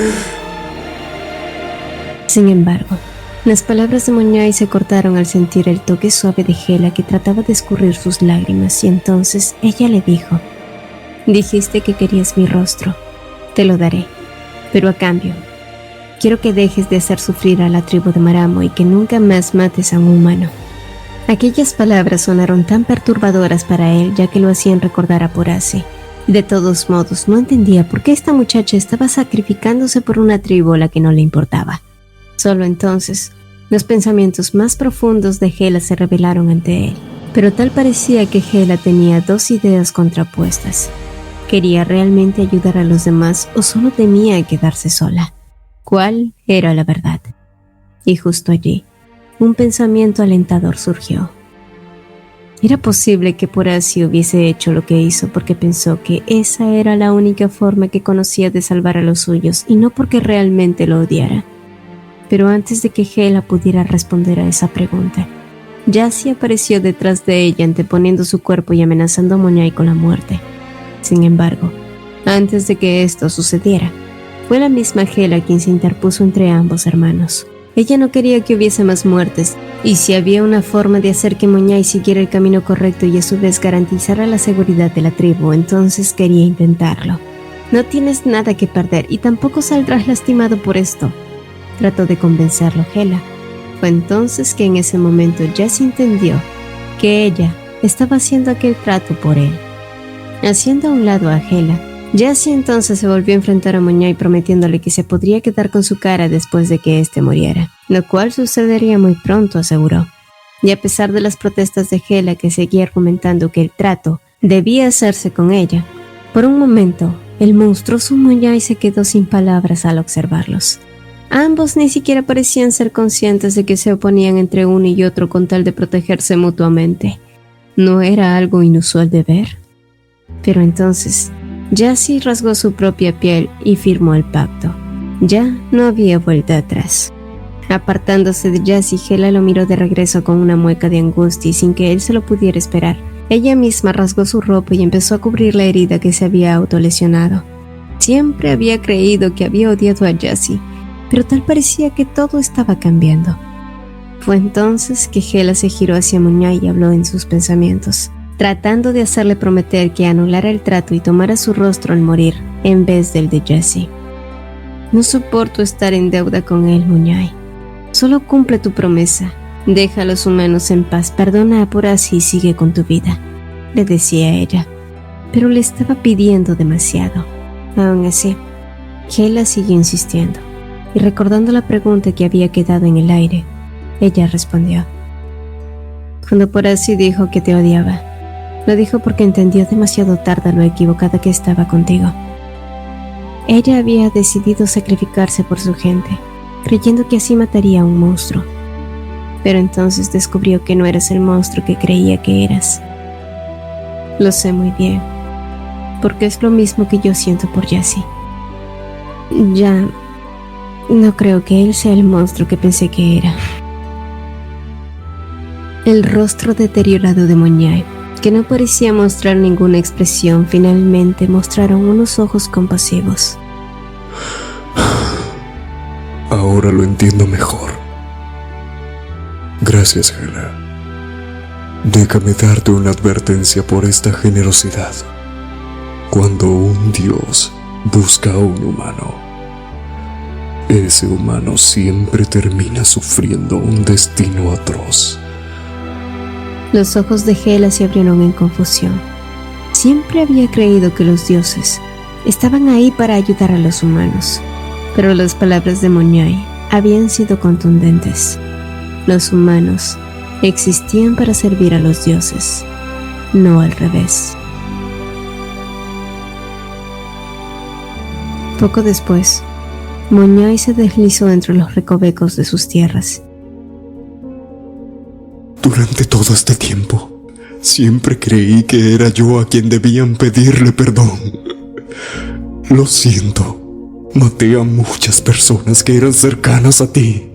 Sin embargo, las palabras de Moñai se cortaron al sentir el toque suave de Hela que trataba de escurrir sus lágrimas, y entonces ella le dijo: «Dijiste que querías mi rostro. Te lo daré. Pero a cambio, quiero que dejes de hacer sufrir a la tribu de Maramo y que nunca más mates a un humano». Aquellas palabras sonaron tan perturbadoras para él, ya que lo hacían recordar a Porasi. De todos modos, no entendía por qué esta muchacha estaba sacrificándose por una tribu a la que no le importaba. Solo entonces, los pensamientos más profundos de Hela se revelaron ante él. Pero tal parecía que Hela tenía dos ideas contrapuestas. ¿Quería realmente ayudar a los demás o solo temía quedarse sola? ¿Cuál era la verdad? Y justo allí, un pensamiento alentador surgió. Era posible que Porasi hubiese hecho lo que hizo porque pensó que esa era la única forma que conocía de salvar a los suyos y no porque realmente lo odiara. Pero antes de que Hela pudiera responder a esa pregunta, Jacy apareció detrás de ella anteponiendo su cuerpo y amenazando a Moñai con la muerte. Sin embargo, antes de que esto sucediera, fue la misma Hela quien se interpuso entre ambos hermanos. Ella no quería que hubiese más muertes, y si había una forma de hacer que Moñai siguiera el camino correcto y a su vez garantizara la seguridad de la tribu, entonces quería intentarlo. «No tienes nada que perder y tampoco saldrás lastimado por esto», trató de convencerlo Hela. Fue entonces que en ese momento Jacy entendió que ella estaba haciendo aquel trato por él. Haciendo a un lado a Hela, Jacy entonces se volvió a enfrentar a Moñai prometiéndole que se podría quedar con su cara después de que éste muriera, lo cual sucedería muy pronto, aseguró. Y a pesar de las protestas de Hela, que seguía argumentando que el trato debía hacerse con ella, por un momento el monstruoso Moñai se quedó sin palabras al observarlos. Ambos ni siquiera parecían ser conscientes de que se oponían entre uno y otro con tal de protegerse mutuamente. ¿No era algo inusual de ver? Pero entonces, Jacy rasgó su propia piel y firmó el pacto. Ya no había vuelta atrás. Apartándose de Jacy, Hela lo miró de regreso con una mueca de angustia y sin que él se lo pudiera esperar, ella misma rasgó su ropa y empezó a cubrir la herida que se había autolesionado. Siempre había creído que había odiado a Jacy, pero tal parecía que todo estaba cambiando. Fue entonces que Hela se giró hacia Moñai y habló en sus pensamientos, tratando de hacerle prometer que anulara el trato y tomara su rostro al morir en vez del de Jacy. «No soporto estar en deuda con él, Moñai. Solo cumple tu promesa. Deja a los humanos en paz, perdona a Porasi y sigue con tu vida», le decía ella. Pero le estaba pidiendo demasiado. Aún así, Hela siguió insistiendo. Y recordando la pregunta que había quedado en el aire, ella respondió: «Cuando Porasi dijo que te odiaba, lo dijo porque entendió demasiado tarde lo equivocada que estaba contigo. Ella había decidido sacrificarse por su gente, creyendo que así mataría a un monstruo. Pero entonces descubrió que no eras el monstruo que creía que eras. Lo sé muy bien, porque es lo mismo que yo siento por Jacy. Ya no creo que él sea el monstruo que pensé que era». El rostro deteriorado de Moñai, que no parecía mostrar ninguna expresión, finalmente mostraron unos ojos compasivos. Ahora lo entiendo mejor. Gracias, Hela. Déjame darte una advertencia por esta generosidad. Cuando un dios busca a un humano, ese humano siempre termina sufriendo un destino atroz. Los ojos de Hela se abrieron en confusión. Siempre había creído que los dioses estaban ahí para ayudar a los humanos, pero las palabras de Moñai habían sido contundentes. Los humanos existían para servir a los dioses, no al revés. Poco después, Moñai se deslizó entre los recovecos de sus tierras. Durante todo este tiempo, siempre creí que era yo a quien debían pedirle perdón. Lo siento, maté a muchas personas que eran cercanas a ti.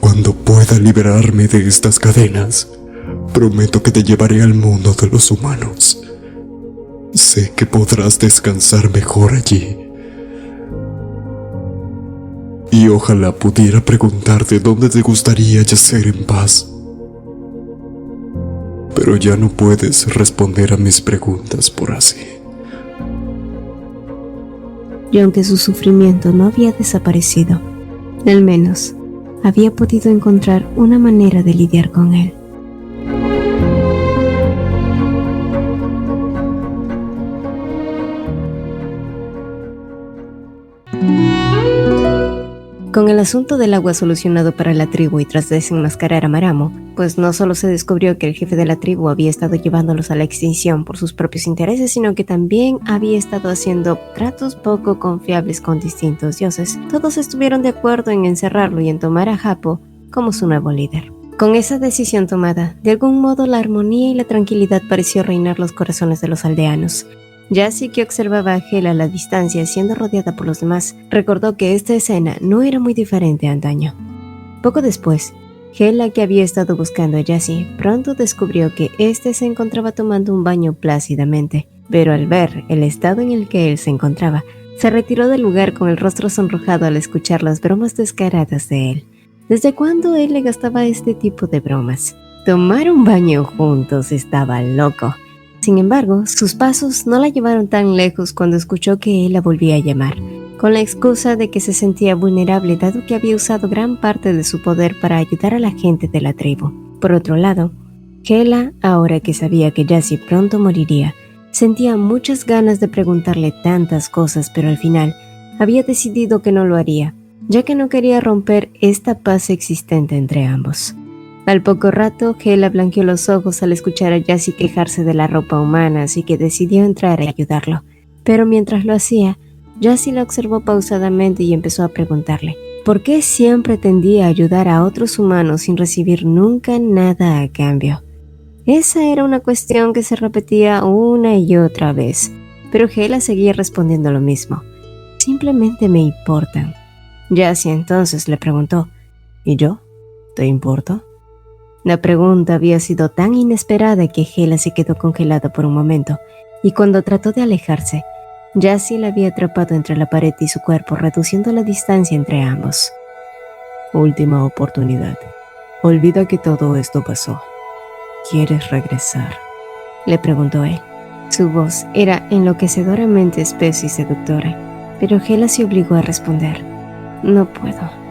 Cuando pueda liberarme de estas cadenas, prometo que te llevaré al mundo de los humanos. Sé que podrás descansar mejor allí. Y ojalá pudiera preguntarte dónde te gustaría yacer en paz. Pero ya no puedes responder a mis preguntas por así. Y aunque su sufrimiento no había desaparecido, al menos había podido encontrar una manera de lidiar con él. Con el asunto del agua solucionado para la tribu y tras desenmascarar a Maramo, pues no solo se descubrió que el jefe de la tribu había estado llevándolos a la extinción por sus propios intereses, sino que también había estado haciendo tratos poco confiables con distintos dioses. Todos estuvieron de acuerdo en encerrarlo y en tomar a Hapo como su nuevo líder. Con esa decisión tomada, de algún modo la armonía y la tranquilidad pareció reinar los corazones de los aldeanos. Yassi, que observaba a Hela a la distancia siendo rodeada por los demás, recordó que esta escena no era muy diferente a antaño. Poco después, Hela, que había estado buscando a Yassi, pronto descubrió que éste se encontraba tomando un baño plácidamente, pero al ver el estado en el que él se encontraba, se retiró del lugar con el rostro sonrojado al escuchar las bromas descaradas de él. ¿Desde cuándo él le gastaba este tipo de bromas? Tomar un baño juntos estaba loco. Sin embargo, sus pasos no la llevaron tan lejos cuando escuchó que él la volvía a llamar, con la excusa de que se sentía vulnerable dado que había usado gran parte de su poder para ayudar a la gente de la tribu. Por otro lado, Hela, ahora que sabía que Yassi pronto moriría, sentía muchas ganas de preguntarle tantas cosas, pero al final había decidido que no lo haría, ya que no quería romper esta paz existente entre ambos. Al poco rato, Hela blanqueó los ojos al escuchar a Yassi quejarse de la ropa humana, así que decidió entrar a ayudarlo. Pero mientras lo hacía, Yassi la observó pausadamente y empezó a preguntarle ¿por qué siempre tendía a ayudar a otros humanos sin recibir nunca nada a cambio? Esa era una cuestión que se repetía una y otra vez, pero Hela seguía respondiendo lo mismo. Simplemente me importan. Yassi entonces le preguntó ¿y yo? ¿Te importo? La pregunta había sido tan inesperada que Hela se quedó congelada por un momento, y cuando trató de alejarse, Yassi la había atrapado entre la pared y su cuerpo, reduciendo la distancia entre ambos. Última oportunidad. Olvida que todo esto pasó. ¿Quieres regresar?, le preguntó él. Su voz era enloquecedoramente espesa y seductora, pero Hela se obligó a responder. No puedo.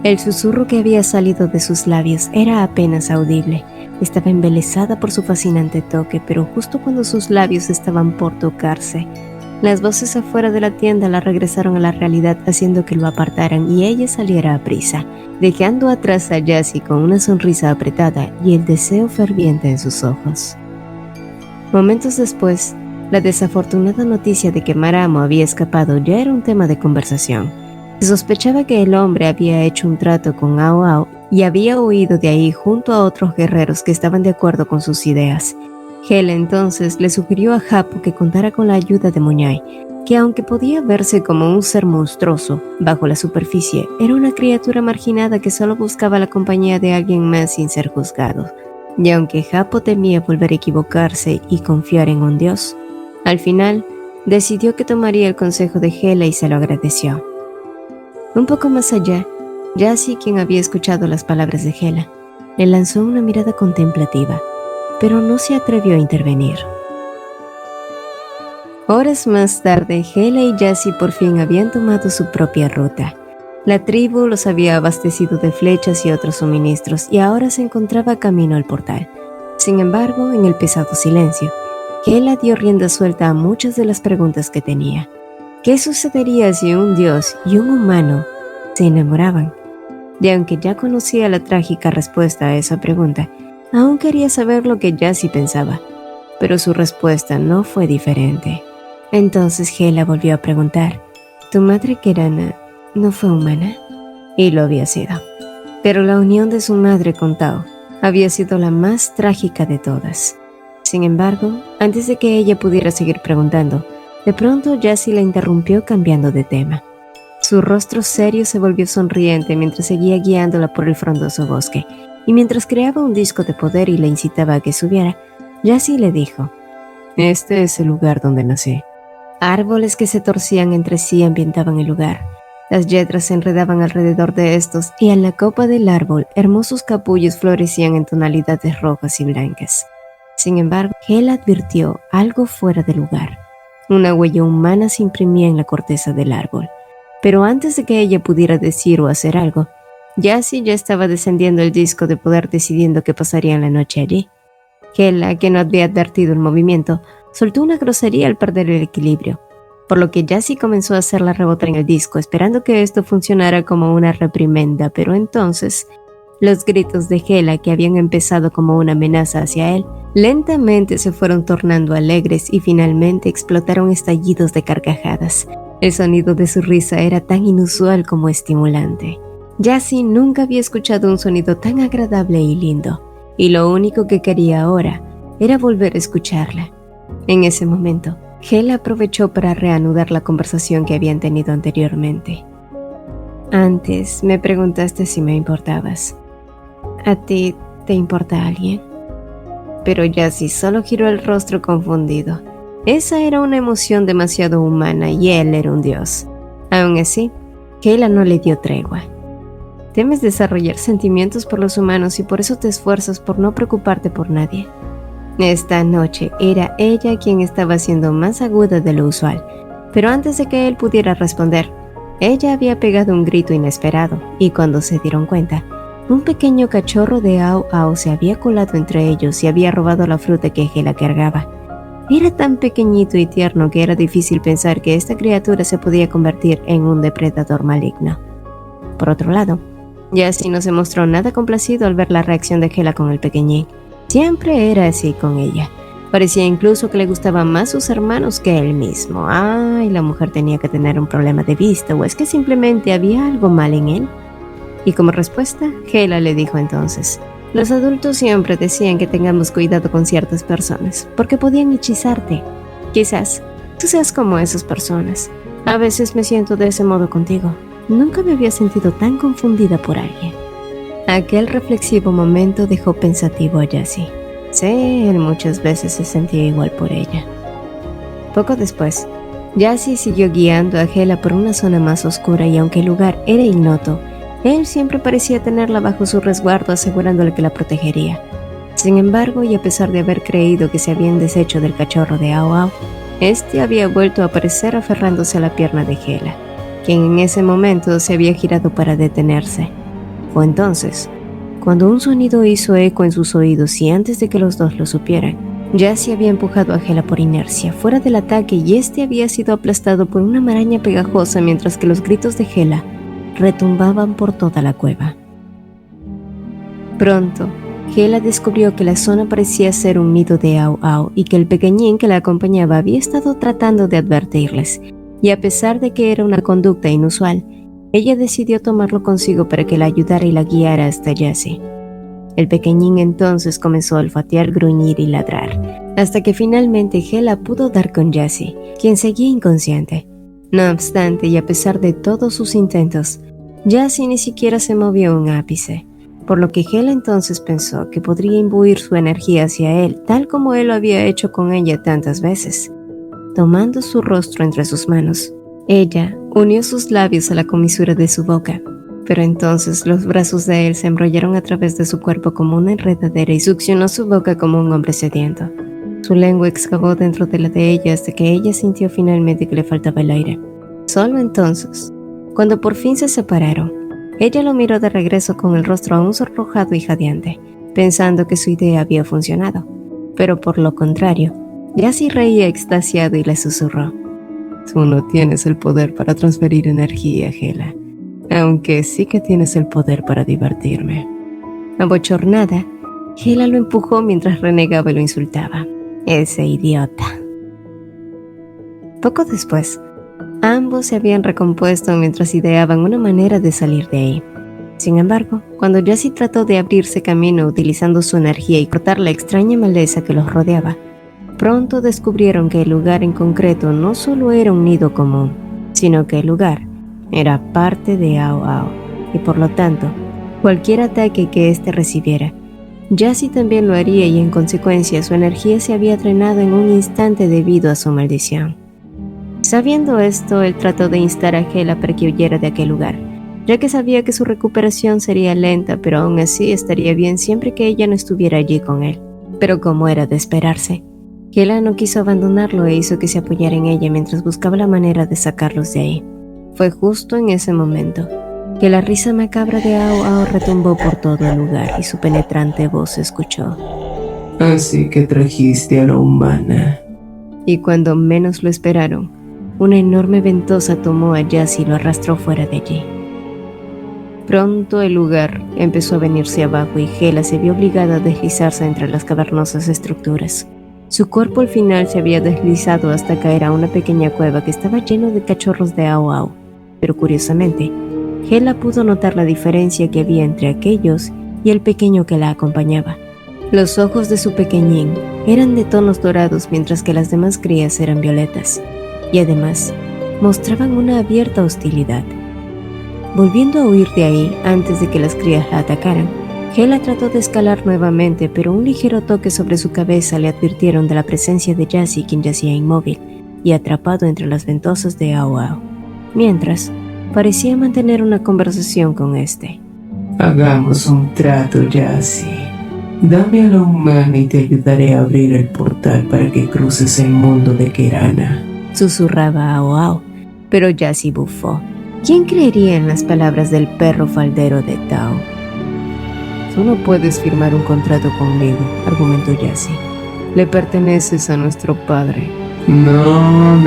El susurro que había salido de sus labios era apenas audible. Estaba embelesada por su fascinante toque, pero justo cuando sus labios estaban por tocarse, las voces afuera de la tienda la regresaron a la realidad, haciendo que lo apartaran y ella saliera a prisa, dejando atrás a Yassi con una sonrisa apretada y el deseo ferviente en sus ojos. Momentos después, la desafortunada noticia de que Maramo había escapado ya era un tema de conversación. Se sospechaba que el hombre había hecho un trato con Ao Ao y había huido de ahí junto a otros guerreros que estaban de acuerdo con sus ideas. Hela entonces le sugirió a Hapo que contara con la ayuda de Moñai, que aunque podía verse como un ser monstruoso, bajo la superficie era una criatura marginada que solo buscaba la compañía de alguien más sin ser juzgado. Y aunque Hapo temía volver a equivocarse y confiar en un dios, al final decidió que tomaría el consejo de Hela y se lo agradeció. Un poco más allá, Yassi, quien había escuchado las palabras de Hela, le lanzó una mirada contemplativa, pero no se atrevió a intervenir. Horas más tarde, Hela y Yassi por fin habían tomado su propia ruta. La tribu los había abastecido de flechas y otros suministros y ahora se encontraba camino al portal. Sin embargo, en el pesado silencio, Hela dio rienda suelta a muchas de las preguntas que tenía. ¿Qué sucedería si un dios y un humano se enamoraban? Y aunque ya conocía la trágica respuesta a esa pregunta, aún quería saber lo que Jacy pensaba, pero su respuesta no fue diferente. Entonces Hela volvió a preguntar, ¿tu madre Kirana no fue humana? Y lo había sido. Pero la unión de su madre con Tao había sido la más trágica de todas. Sin embargo, antes de que ella pudiera seguir preguntando, de pronto Jacy la interrumpió cambiando de tema. Su rostro serio se volvió sonriente mientras seguía guiándola por el frondoso bosque, y mientras creaba un disco de poder y la incitaba a que subiera, Jacy le dijo, «Este es el lugar donde nací». Árboles que se torcían entre sí ambientaban el lugar. Las yedras se enredaban alrededor de estos y en la copa del árbol hermosos capullos florecían en tonalidades rojas y blancas. Sin embargo, Hela advirtió algo fuera de lugar. Una huella humana se imprimía en la corteza del árbol. Pero antes de que ella pudiera decir o hacer algo, Jacy ya estaba descendiendo el disco de poder decidiendo qué pasaría en la noche allí. Hela, que no había advertido el movimiento, soltó una grosería al perder el equilibrio, por lo que Jacy comenzó a hacerla rebotar en el disco, esperando que esto funcionara como una reprimenda, pero entonces los gritos de Hela, que habían empezado como una amenaza hacia él, lentamente se fueron tornando alegres y finalmente explotaron estallidos de carcajadas. El sonido de su risa era tan inusual como estimulante. Jacy nunca había escuchado un sonido tan agradable y lindo, y lo único que quería ahora era volver a escucharla. En ese momento, Hela aprovechó para reanudar la conversación que habían tenido anteriormente. Antes me preguntaste si me importabas. ¿A ti te importa alguien? Pero Jacy solo giró el rostro confundido. Esa era una emoción demasiado humana y él era un dios. Aún así, Hela no le dio tregua. Temes desarrollar sentimientos por los humanos y por eso te esfuerzas por no preocuparte por nadie. Esta noche era ella quien estaba siendo más aguda de lo usual, pero antes de que él pudiera responder, ella había pegado un grito inesperado y cuando se dieron cuenta, un pequeño cachorro de Ao Ao se había colado entre ellos y había robado la fruta que Hela cargaba. Era tan pequeñito y tierno que era difícil pensar que esta criatura se podía convertir en un depredador maligno. Por otro lado, Jacy no se mostró nada complacido al ver la reacción de Hela con el pequeñín. Siempre era así con ella. Parecía incluso que le gustaban más sus hermanos que él mismo. Ay, la mujer tenía que tener un problema de vista, ¿o es que simplemente había algo mal en él? Y como respuesta, Hela le dijo entonces, los adultos siempre decían que tengamos cuidado con ciertas personas, porque podían hechizarte. Quizás tú seas como esas personas. A veces me siento de ese modo contigo. Nunca me había sentido tan confundida por alguien. Aquel reflexivo momento dejó pensativo a Jacy. Sí, él muchas veces se sentía igual por ella. Poco después, Jacy siguió guiando a Hela por una zona más oscura y aunque el lugar era ignoto, él siempre parecía tenerla bajo su resguardo asegurándole que la protegería. Sin embargo, y a pesar de haber creído que se habían deshecho del cachorro de Ao Ao, este había vuelto a aparecer aferrándose a la pierna de Hela, quien en ese momento se había girado para detenerse. Fue entonces, cuando un sonido hizo eco en sus oídos y antes de que los dos lo supieran, Jacy había empujado a Hela por inercia fuera del ataque y este había sido aplastado por una maraña pegajosa mientras que los gritos de Hela retumbaban por toda la cueva. Pronto, Hela descubrió que la zona parecía ser un nido de Ao Ao y que el pequeñín que la acompañaba había estado tratando de advertirles, y a pesar de que era una conducta inusual, ella decidió tomarlo consigo para que la ayudara y la guiara hasta Jacy. El pequeñín entonces comenzó a olfatear, gruñir y ladrar, hasta que finalmente Hela pudo dar con Jacy, quien seguía inconsciente. No obstante, y a pesar de todos sus intentos, Jacy ni siquiera se movió un ápice, por lo que Hela entonces pensó que podría imbuir su energía hacia él, tal como él lo había hecho con ella tantas veces. Tomando su rostro entre sus manos, ella unió sus labios a la comisura de su boca, pero entonces los brazos de él se enrollaron a través de su cuerpo como una enredadera y succionó su boca como un hombre sediento. Su lengua excavó dentro de la de ella hasta que ella sintió finalmente que le faltaba el aire. Solo entonces, cuando por fin se separaron, ella lo miró de regreso con el rostro aún sonrojado y jadeante, pensando que su idea había funcionado. Pero por lo contrario, Jacy reía extasiado y le susurró: Tú no tienes el poder para transferir energía, Gela, aunque sí que tienes el poder para divertirme. Abochornada, Gela lo empujó mientras renegaba y lo insultaba. Ese idiota. Poco después, ambos se habían recompuesto mientras ideaban una manera de salir de ahí. Sin embargo, cuando Jessie trató de abrirse camino utilizando su energía y cortar la extraña maleza que los rodeaba, pronto descubrieron que el lugar en concreto no solo era un nido común, sino que el lugar era parte de Ao Ao, y por lo tanto, cualquier ataque que éste recibiera, Jessie también lo haría, y en consecuencia su energía se había drenado en un instante debido a su maldición. Sabiendo esto, él trató de instar a Gela para que huyera de aquel lugar, ya que sabía que su recuperación sería lenta, pero aún así estaría bien siempre que ella no estuviera allí con él. Pero como era de esperarse, Gela no quiso abandonarlo e hizo que se apoyara en ella mientras buscaba la manera de sacarlos de ahí. Fue justo en ese momento que la risa macabra de Ao Ao retumbó por todo el lugar y su penetrante voz se escuchó. Así que trajiste a la humana. Y cuando menos lo esperaron, una enorme ventosa tomó a Jessie y lo arrastró fuera de allí. Pronto el lugar empezó a venirse abajo y Gela se vio obligada a deslizarse entre las cavernosas estructuras. Su cuerpo al final se había deslizado hasta caer a una pequeña cueva que estaba lleno de cachorros de Ao Ao, pero curiosamente, Gela pudo notar la diferencia que había entre aquellos y el pequeño que la acompañaba. Los ojos de su pequeñín eran de tonos dorados mientras que las demás crías eran violetas, y además mostraban una abierta hostilidad. Volviendo a huir de ahí antes de que las crías la atacaran, Gela trató de escalar nuevamente, pero un ligero toque sobre su cabeza le advirtieron de la presencia de Jessie, quien yacía inmóvil y atrapado entre las ventosas de Ao Ao, mientras parecía mantener una conversación con este. Hagamos un trato, Jessie. Dame a la humana y te ayudaré a abrir el portal para que cruces el mundo de Kerana. Susurraba Ao Ao, pero Jessie bufó. ¿Quién creería en las palabras del perro faldero de Tao? Tú no puedes firmar un contrato conmigo, argumentó Jessie. Le perteneces a nuestro padre. No,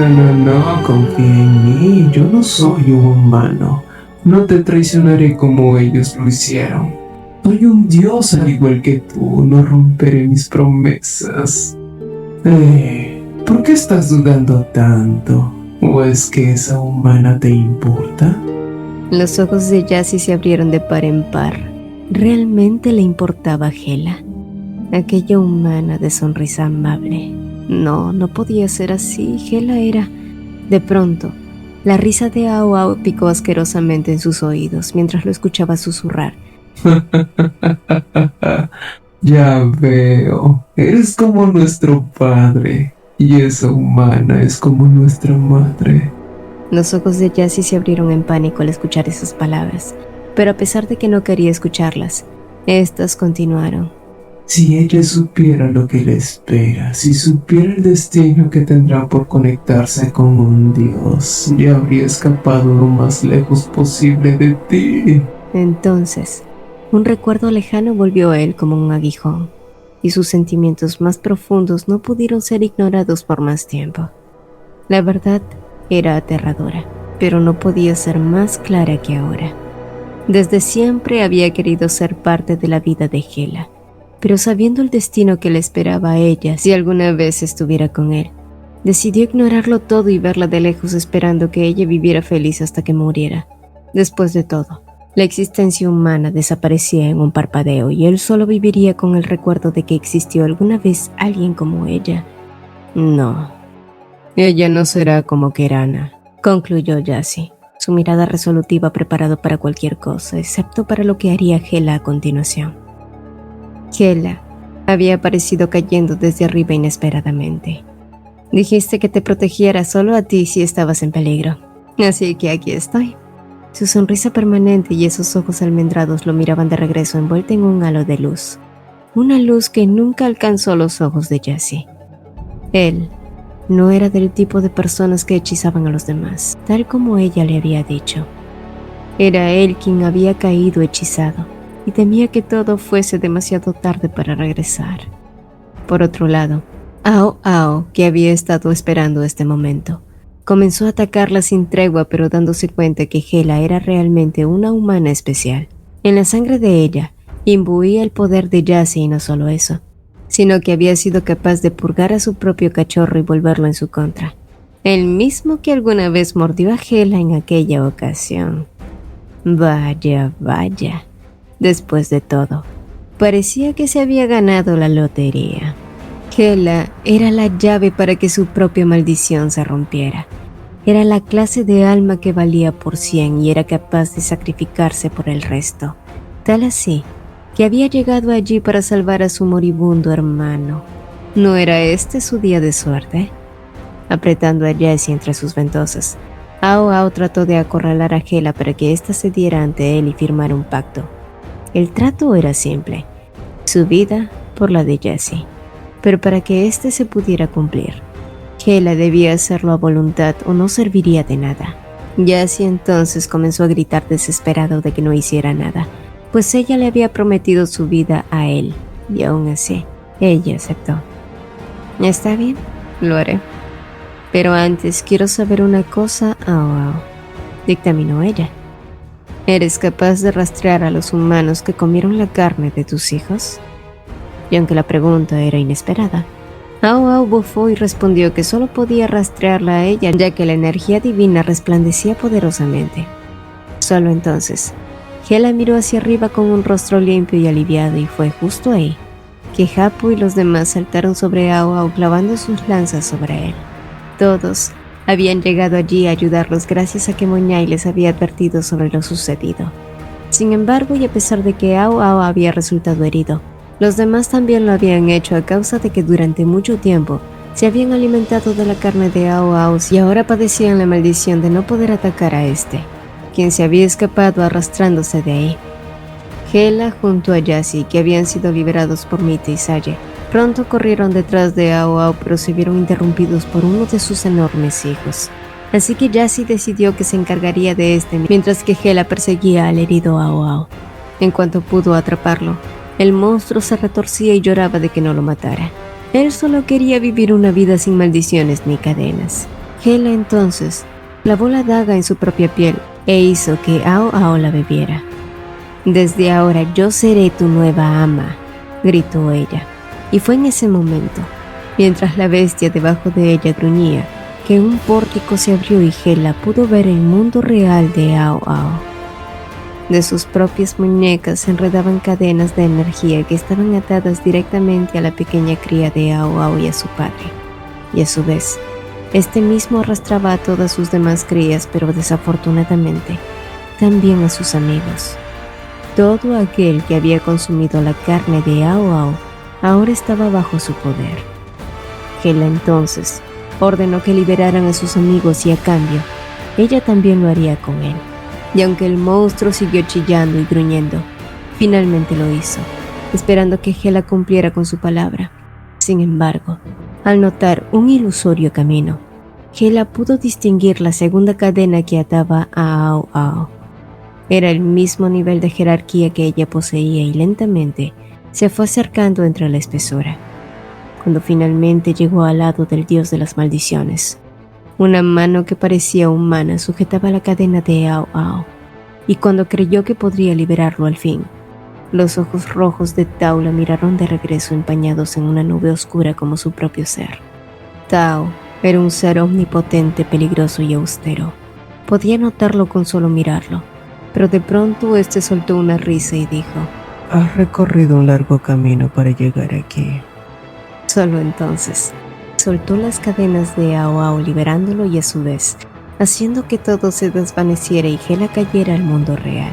confía en mí. Yo no soy un humano. No te traicionaré como ellos lo hicieron. Soy un dios al igual que tú. No romperé mis promesas. ¿Por qué estás dudando tanto? ¿O es que esa humana te importa? Los ojos de Jessie se abrieron de par en par. ¿Realmente le importaba a Gela? Aquella humana de sonrisa amable. No podía ser así. Gela era... De pronto, la risa de Ao Ao picó asquerosamente en sus oídos mientras lo escuchaba susurrar. Ya veo. Eres como nuestro padre. Y esa humana es como nuestra madre. Los ojos de Jessie se abrieron en pánico al escuchar esas palabras, pero a pesar de que no quería escucharlas, estas continuaron. Si ella supiera lo que le espera, si supiera el destino que tendrá por conectarse con un dios, ya habría escapado lo más lejos posible de ti. Entonces, un recuerdo lejano volvió a él como un aguijón, y sus sentimientos más profundos no pudieron ser ignorados por más tiempo. La verdad era aterradora, pero no podía ser más clara que ahora. Desde siempre había querido ser parte de la vida de Gela, pero sabiendo el destino que le esperaba a ella si alguna vez estuviera con él, decidió ignorarlo todo y verla de lejos esperando que ella viviera feliz hasta que muriera. Después de todo, la existencia humana desaparecía en un parpadeo y él solo viviría con el recuerdo de que existió alguna vez alguien como ella. No, ella no será como Kerana, concluyó Jessie, su mirada resolutiva preparada para cualquier cosa, excepto para lo que haría Gela a continuación. Gela había aparecido cayendo desde arriba inesperadamente. Dijiste que te protegiera solo a ti si estabas en peligro, así que aquí estoy. Su sonrisa permanente y esos ojos almendrados lo miraban de regreso envuelta en un halo de luz. Una luz que nunca alcanzó los ojos de Jessie. Él no era del tipo de personas que hechizaban a los demás, tal como ella le había dicho. Era él quien había caído hechizado y temía que todo fuese demasiado tarde para regresar. Por otro lado, Ao Ao, que había estado esperando este momento, Comenzó a atacarla sin tregua, pero dándose cuenta que Hela era realmente una humana especial. En la sangre de ella imbuía el poder de Jace, y no solo eso, sino que había sido capaz de purgar a su propio cachorro y volverlo en su contra. El mismo que alguna vez mordió a Hela en aquella ocasión. Vaya, vaya. Después de todo, parecía que se había ganado la lotería. Hela era la llave para que su propia maldición se rompiera. Era la clase de alma que valía por 100 y era capaz de sacrificarse por el resto. Tal así, que había llegado allí para salvar a su moribundo hermano. ¿No era este su día de suerte? Apretando a Jessie entre sus ventosas, Ao Ao trató de acorralar a Hela para que ésta cediera ante él y firmara un pacto. El trato era simple, su vida por la de Jessie. Pero para que éste se pudiera cumplir, Hela debía hacerlo a voluntad o no serviría de nada. Jessie entonces comenzó a gritar desesperado de que no hiciera nada, pues ella le había prometido su vida a él, y aún así, ella aceptó. Está bien, lo haré. Pero antes quiero saber una cosa, Ao Ao, dictaminó ella. ¿Eres capaz de rastrear a los humanos que comieron la carne de tus hijos? Y aunque la pregunta era inesperada, Ao Ao bufó y respondió que solo podía rastrearla a ella, ya que la energía divina resplandecía poderosamente. Solo entonces, Hela miró hacia arriba con un rostro limpio y aliviado, y fue justo ahí que Hapu y los demás saltaron sobre Ao Ao clavando sus lanzas sobre él. Todos habían llegado allí a ayudarlos gracias a que Moñai les había advertido sobre lo sucedido. Sin embargo, y a pesar de que Ao Ao había resultado herido, los demás también lo habían hecho a causa de que durante mucho tiempo se habían alimentado de la carne de Ao Ao y ahora padecían la maldición de no poder atacar a este, quien se había escapado arrastrándose de ahí. Hela junto a Jessie, que habían sido liberados por Mite y Saye, pronto corrieron detrás de Ao Ao, pero se vieron interrumpidos por uno de sus enormes hijos. Así que Jessie decidió que se encargaría de este, mientras que Hela perseguía al herido Ao Ao. En cuanto pudo atraparlo, el monstruo se retorcía y lloraba de que no lo matara. Él solo quería vivir una vida sin maldiciones ni cadenas. Hela entonces clavó la daga en su propia piel e hizo que Ao Ao la bebiera. «Desde ahora yo seré tu nueva ama», gritó ella. Y fue en ese momento, mientras la bestia debajo de ella gruñía, que un pórtico se abrió y Hela pudo ver el mundo real de Ao Ao. De sus propias muñecas se enredaban cadenas de energía que estaban atadas directamente a la pequeña cría de Ao Ao y a su padre. Y a su vez, este mismo arrastraba a todas sus demás crías, pero desafortunadamente, también a sus amigos. Todo aquel que había consumido la carne de Ao Ao ahora estaba bajo su poder. Hela entonces ordenó que liberaran a sus amigos y a cambio, ella también lo haría con él. Y aunque el monstruo siguió chillando y gruñendo, finalmente lo hizo, esperando que Hela cumpliera con su palabra. Sin embargo, al notar un ilusorio camino, Hela pudo distinguir la segunda cadena que ataba a Ao Ao. Era el mismo nivel de jerarquía que ella poseía y lentamente se fue acercando entre la espesura. Cuando finalmente llegó al lado del dios de las maldiciones, una mano que parecía humana sujetaba la cadena de Ao Ao, y cuando creyó que podría liberarlo al fin, los ojos rojos de Tao la miraron de regreso empañados en una nube oscura como su propio ser. Tao era un ser omnipotente, peligroso y austero. Podía notarlo con solo mirarlo, pero de pronto este soltó una risa y dijo: Has recorrido un largo camino para llegar aquí. Solo entonces soltó las cadenas de Ao Ao, liberándolo y a su vez haciendo que todo se desvaneciera y Hela cayera al mundo real.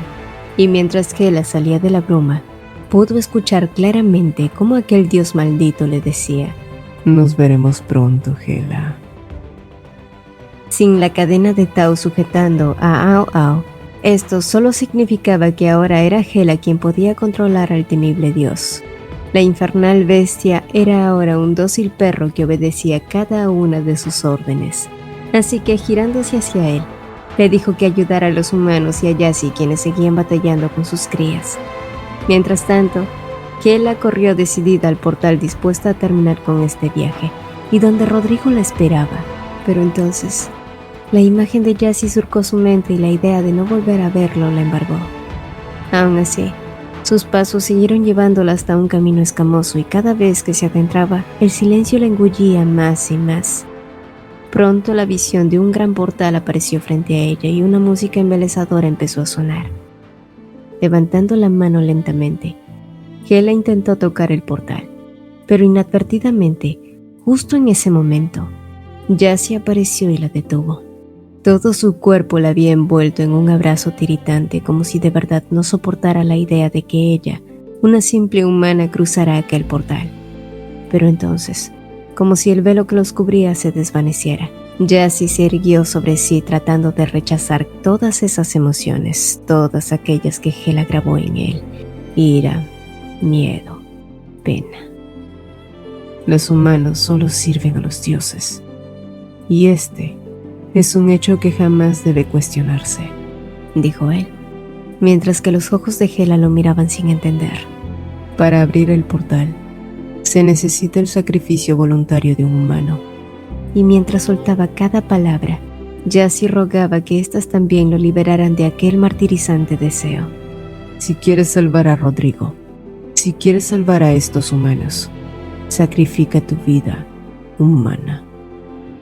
Y mientras Hela salía de la bruma, pudo escuchar claramente cómo aquel dios maldito le decía: Nos veremos pronto, Hela. Sin la cadena de Tao sujetando a Ao Ao, esto solo significaba que ahora era Hela quien podía controlar al temible dios. La infernal bestia era ahora un dócil perro que obedecía cada una de sus órdenes. Así que girándose hacia él, le dijo que ayudara a los humanos y a Jessie, quienes seguían batallando con sus crías. Mientras tanto, Hela corrió decidida al portal, dispuesta a terminar con este viaje, y donde Rodrigo la esperaba. Pero entonces, La imagen de Jassy surcó su mente y la idea de no volver a verlo la embargó. Aún así, sus pasos siguieron llevándola hasta un camino escamoso y cada vez que se adentraba, el silencio la engullía más y más. Pronto la visión de un gran portal apareció frente a ella y una música embelesadora empezó a sonar. Levantando la mano lentamente, Hela intentó tocar el portal, pero inadvertidamente, justo en ese momento, Jassy apareció y la detuvo. Todo su cuerpo la había envuelto en un abrazo tiritante, como si de verdad no soportara la idea de que ella, una simple humana, cruzara aquel portal. Pero entonces, como si el velo que los cubría se desvaneciera, Jassy se irguió sobre sí tratando de rechazar todas esas emociones, todas aquellas que Hela grabó en él: ira, miedo, pena. Los humanos solo sirven a los dioses, y este es un hecho que jamás debe cuestionarse, dijo él, mientras que los ojos de Hela lo miraban sin entender. Para abrir el portal, se necesita el sacrificio voluntario de un humano. Y mientras soltaba cada palabra, Jassy rogaba que éstas también lo liberaran de aquel martirizante deseo. Si quieres salvar a Rodrigo, si quieres salvar a estos humanos, sacrifica tu vida humana.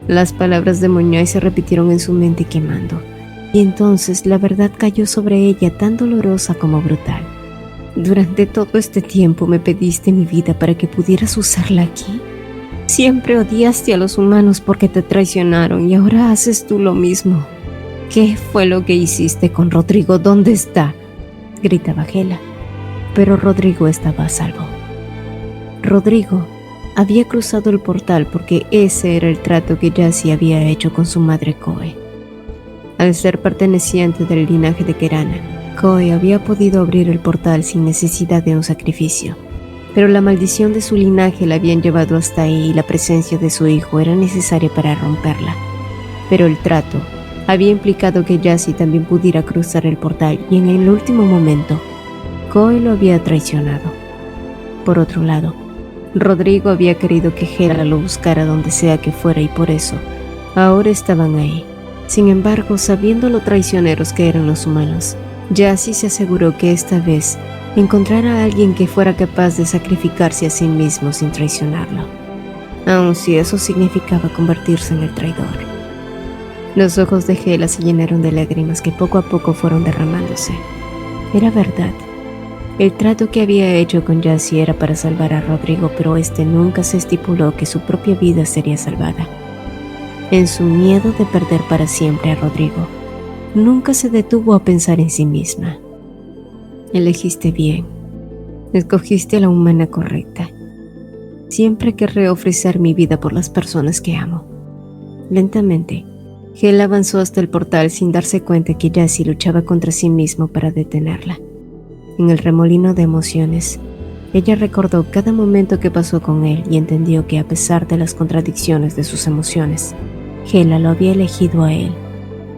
Las palabras de Moñay se repitieron en su mente quemando, y entonces la verdad cayó sobre ella tan dolorosa como brutal. Durante todo este tiempo me pediste mi vida para que pudieras usarla aquí. Siempre odiaste a los humanos porque te traicionaron y ahora haces tú lo mismo. ¿Qué fue lo que hiciste con Rodrigo? ¿Dónde está?, gritaba Hela. Pero Rodrigo estaba a salvo. Rodrigo había cruzado el portal porque ese era el trato que Jassy había hecho con su madre Koe. Al ser perteneciente del linaje de Kerana, Koe había podido abrir el portal sin necesidad de un sacrificio, pero la maldición de su linaje la habían llevado hasta ahí y la presencia de su hijo era necesaria para romperla. Pero el trato había implicado que Jassy también pudiera cruzar el portal y en el último momento, Koe lo había traicionado. Por otro lado, Rodrigo había querido que Hela lo buscara donde sea que fuera y por eso, ahora estaban ahí. Sin embargo, sabiendo lo traicioneros que eran los humanos, Jassy se aseguró que esta vez encontrara a alguien que fuera capaz de sacrificarse a sí mismo sin traicionarlo, aun si eso significaba convertirse en el traidor. Los ojos de Hela se llenaron de lágrimas que poco a poco fueron derramándose. Era verdad. El trato que había hecho con Jassy era para salvar a Rodrigo, pero este nunca se estipuló que su propia vida sería salvada. En su miedo de perder para siempre a Rodrigo, nunca se detuvo a pensar en sí misma. Elegiste bien. Escogiste a la humana correcta. Siempre querré ofrecer mi vida por las personas que amo. Lentamente, Hela avanzó hasta el portal sin darse cuenta que Jassy luchaba contra sí mismo para detenerla. En el remolino de emociones, ella recordó cada momento que pasó con él y entendió que a pesar de las contradicciones de sus emociones, Hela lo había elegido a él,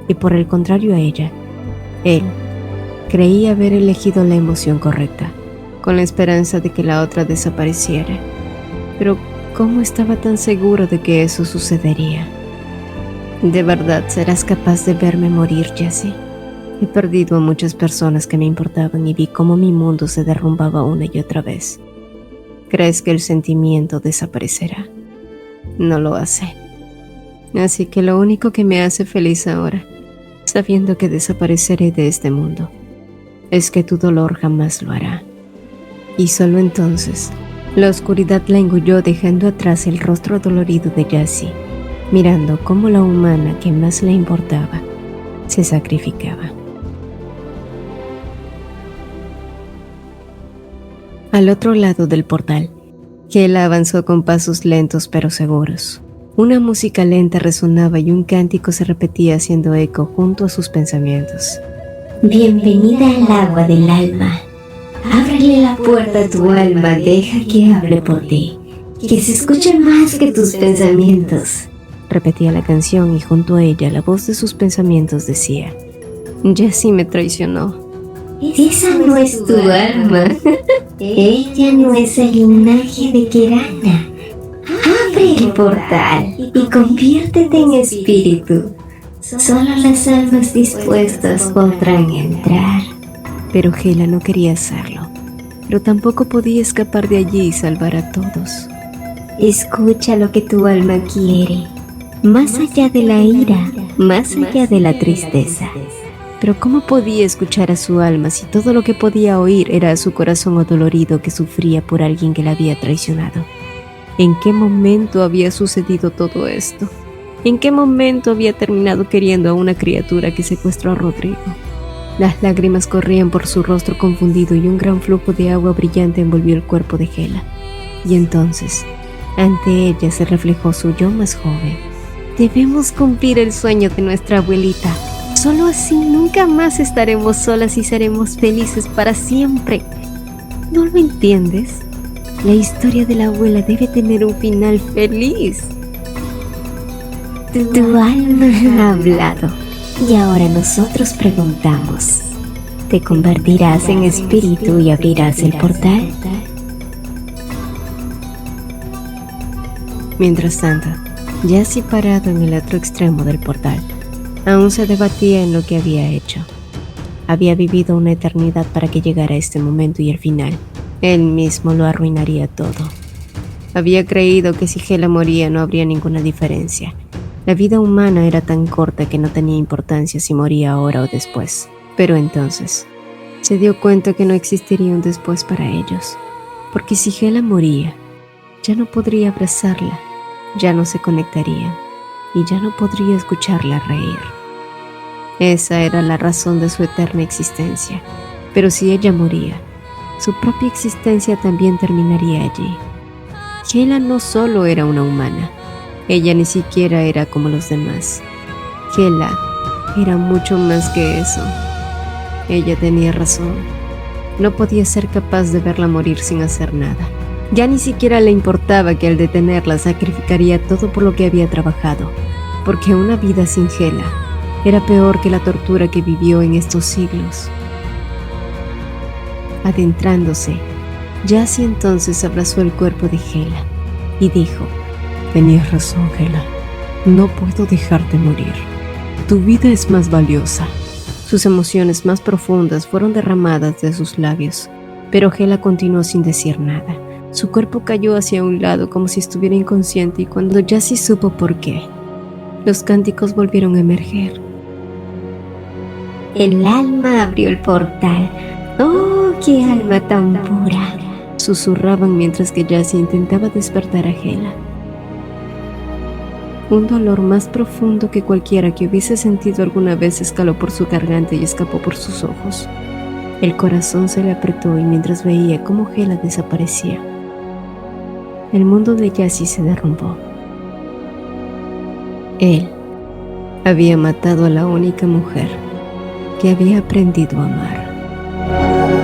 y por el contrario a ella, él creía haber elegido la emoción correcta, con la esperanza de que la otra desapareciera. Pero ¿cómo estaba tan seguro de que eso sucedería? ¿De verdad serás capaz de verme morir, Jassy? He perdido a muchas personas que me importaban y vi cómo mi mundo se derrumbaba una y otra vez. ¿Crees que el sentimiento desaparecerá? No lo hace. Así que lo único que me hace feliz ahora, sabiendo que desapareceré de este mundo, es que tu dolor jamás lo hará. Y solo entonces, la oscuridad la engulló dejando atrás el rostro dolorido de Jassy, mirando cómo la humana que más le importaba se sacrificaba. Al otro lado del portal, Hela avanzó con pasos lentos pero seguros. Una música lenta resonaba y un cántico se repetía haciendo eco junto a sus pensamientos. Bienvenida al agua del alma. Ábrele la puerta a tu alma, deja que hable por ti. Que se escuche más que tus pensamientos. Repetía la canción y junto a ella la voz de sus pensamientos decía: Jassy me traicionó. Esa no es tu alma. Ella no es el linaje de Kerana. Abre el portal y conviértete en espíritu. Solo las almas dispuestas podrán entrar. Pero Hela no quería hacerlo, pero tampoco podía escapar de allí y salvar a todos. Escucha lo que tu alma quiere, más allá de la ira, más allá de la tristeza. Pero ¿cómo podía escuchar a su alma si todo lo que podía oír era su corazón adolorido que sufría por alguien que la había traicionado? ¿En qué momento había sucedido todo esto? ¿En qué momento había terminado queriendo a una criatura que secuestró a Rodrigo? Las lágrimas corrían por su rostro confundido y un gran flujo de agua brillante envolvió el cuerpo de Hela. Y entonces, ante ella se reflejó su yo más joven. Debemos cumplir el sueño de nuestra abuelita. Solo así nunca más estaremos solas y seremos felices para siempre. ¿No lo entiendes? La historia de la abuela debe tener un final feliz. Tu alma ha hablado y ahora nosotros preguntamos, ¿te convertirás en espíritu y abrirás el portal? Mientras tanto, Jassy parado en el otro extremo del portal, aún se debatía en lo que había hecho. Había vivido una eternidad para que llegara este momento y el final, él mismo lo arruinaría todo. Había creído que si Hela moría no habría ninguna diferencia. La vida humana era tan corta que no tenía importancia si moría ahora o después. Pero entonces, se dio cuenta que no existiría un después para ellos. Porque si Hela moría, ya no podría abrazarla, ya no se conectarían y ya no podría escucharla reír. Esa era la razón de su eterna existencia. Pero si ella moría, su propia existencia también terminaría allí. Hela no solo era una humana, ella ni siquiera era como los demás. Hela era mucho más que eso. Ella tenía razón. No podía ser capaz de verla morir sin hacer nada. Ya ni siquiera le importaba que al detenerla sacrificaría todo por lo que había trabajado, porque una vida sin Hela era peor que la tortura que vivió en estos siglos. Adentrándose, Jassy entonces abrazó el cuerpo de Hela y dijo: Tenías razón, Hela. No puedo dejarte morir. Tu vida es más valiosa. Sus emociones más profundas fueron derramadas de sus labios, pero Hela continuó sin decir nada. Su cuerpo cayó hacia un lado como si estuviera inconsciente y cuando Jassy supo por qué, los cánticos volvieron a emerger. El alma abrió el portal. ¡Oh, qué alma tan pura! Susurraban mientras que Jassy intentaba despertar a Hela. Un dolor más profundo que cualquiera que hubiese sentido alguna vez escaló por su garganta y escapó por sus ojos. El corazón se le apretó y mientras veía cómo Hela desaparecía, el mundo de Jassy se derrumbó. Él había matado a la única mujer que había aprendido a amar.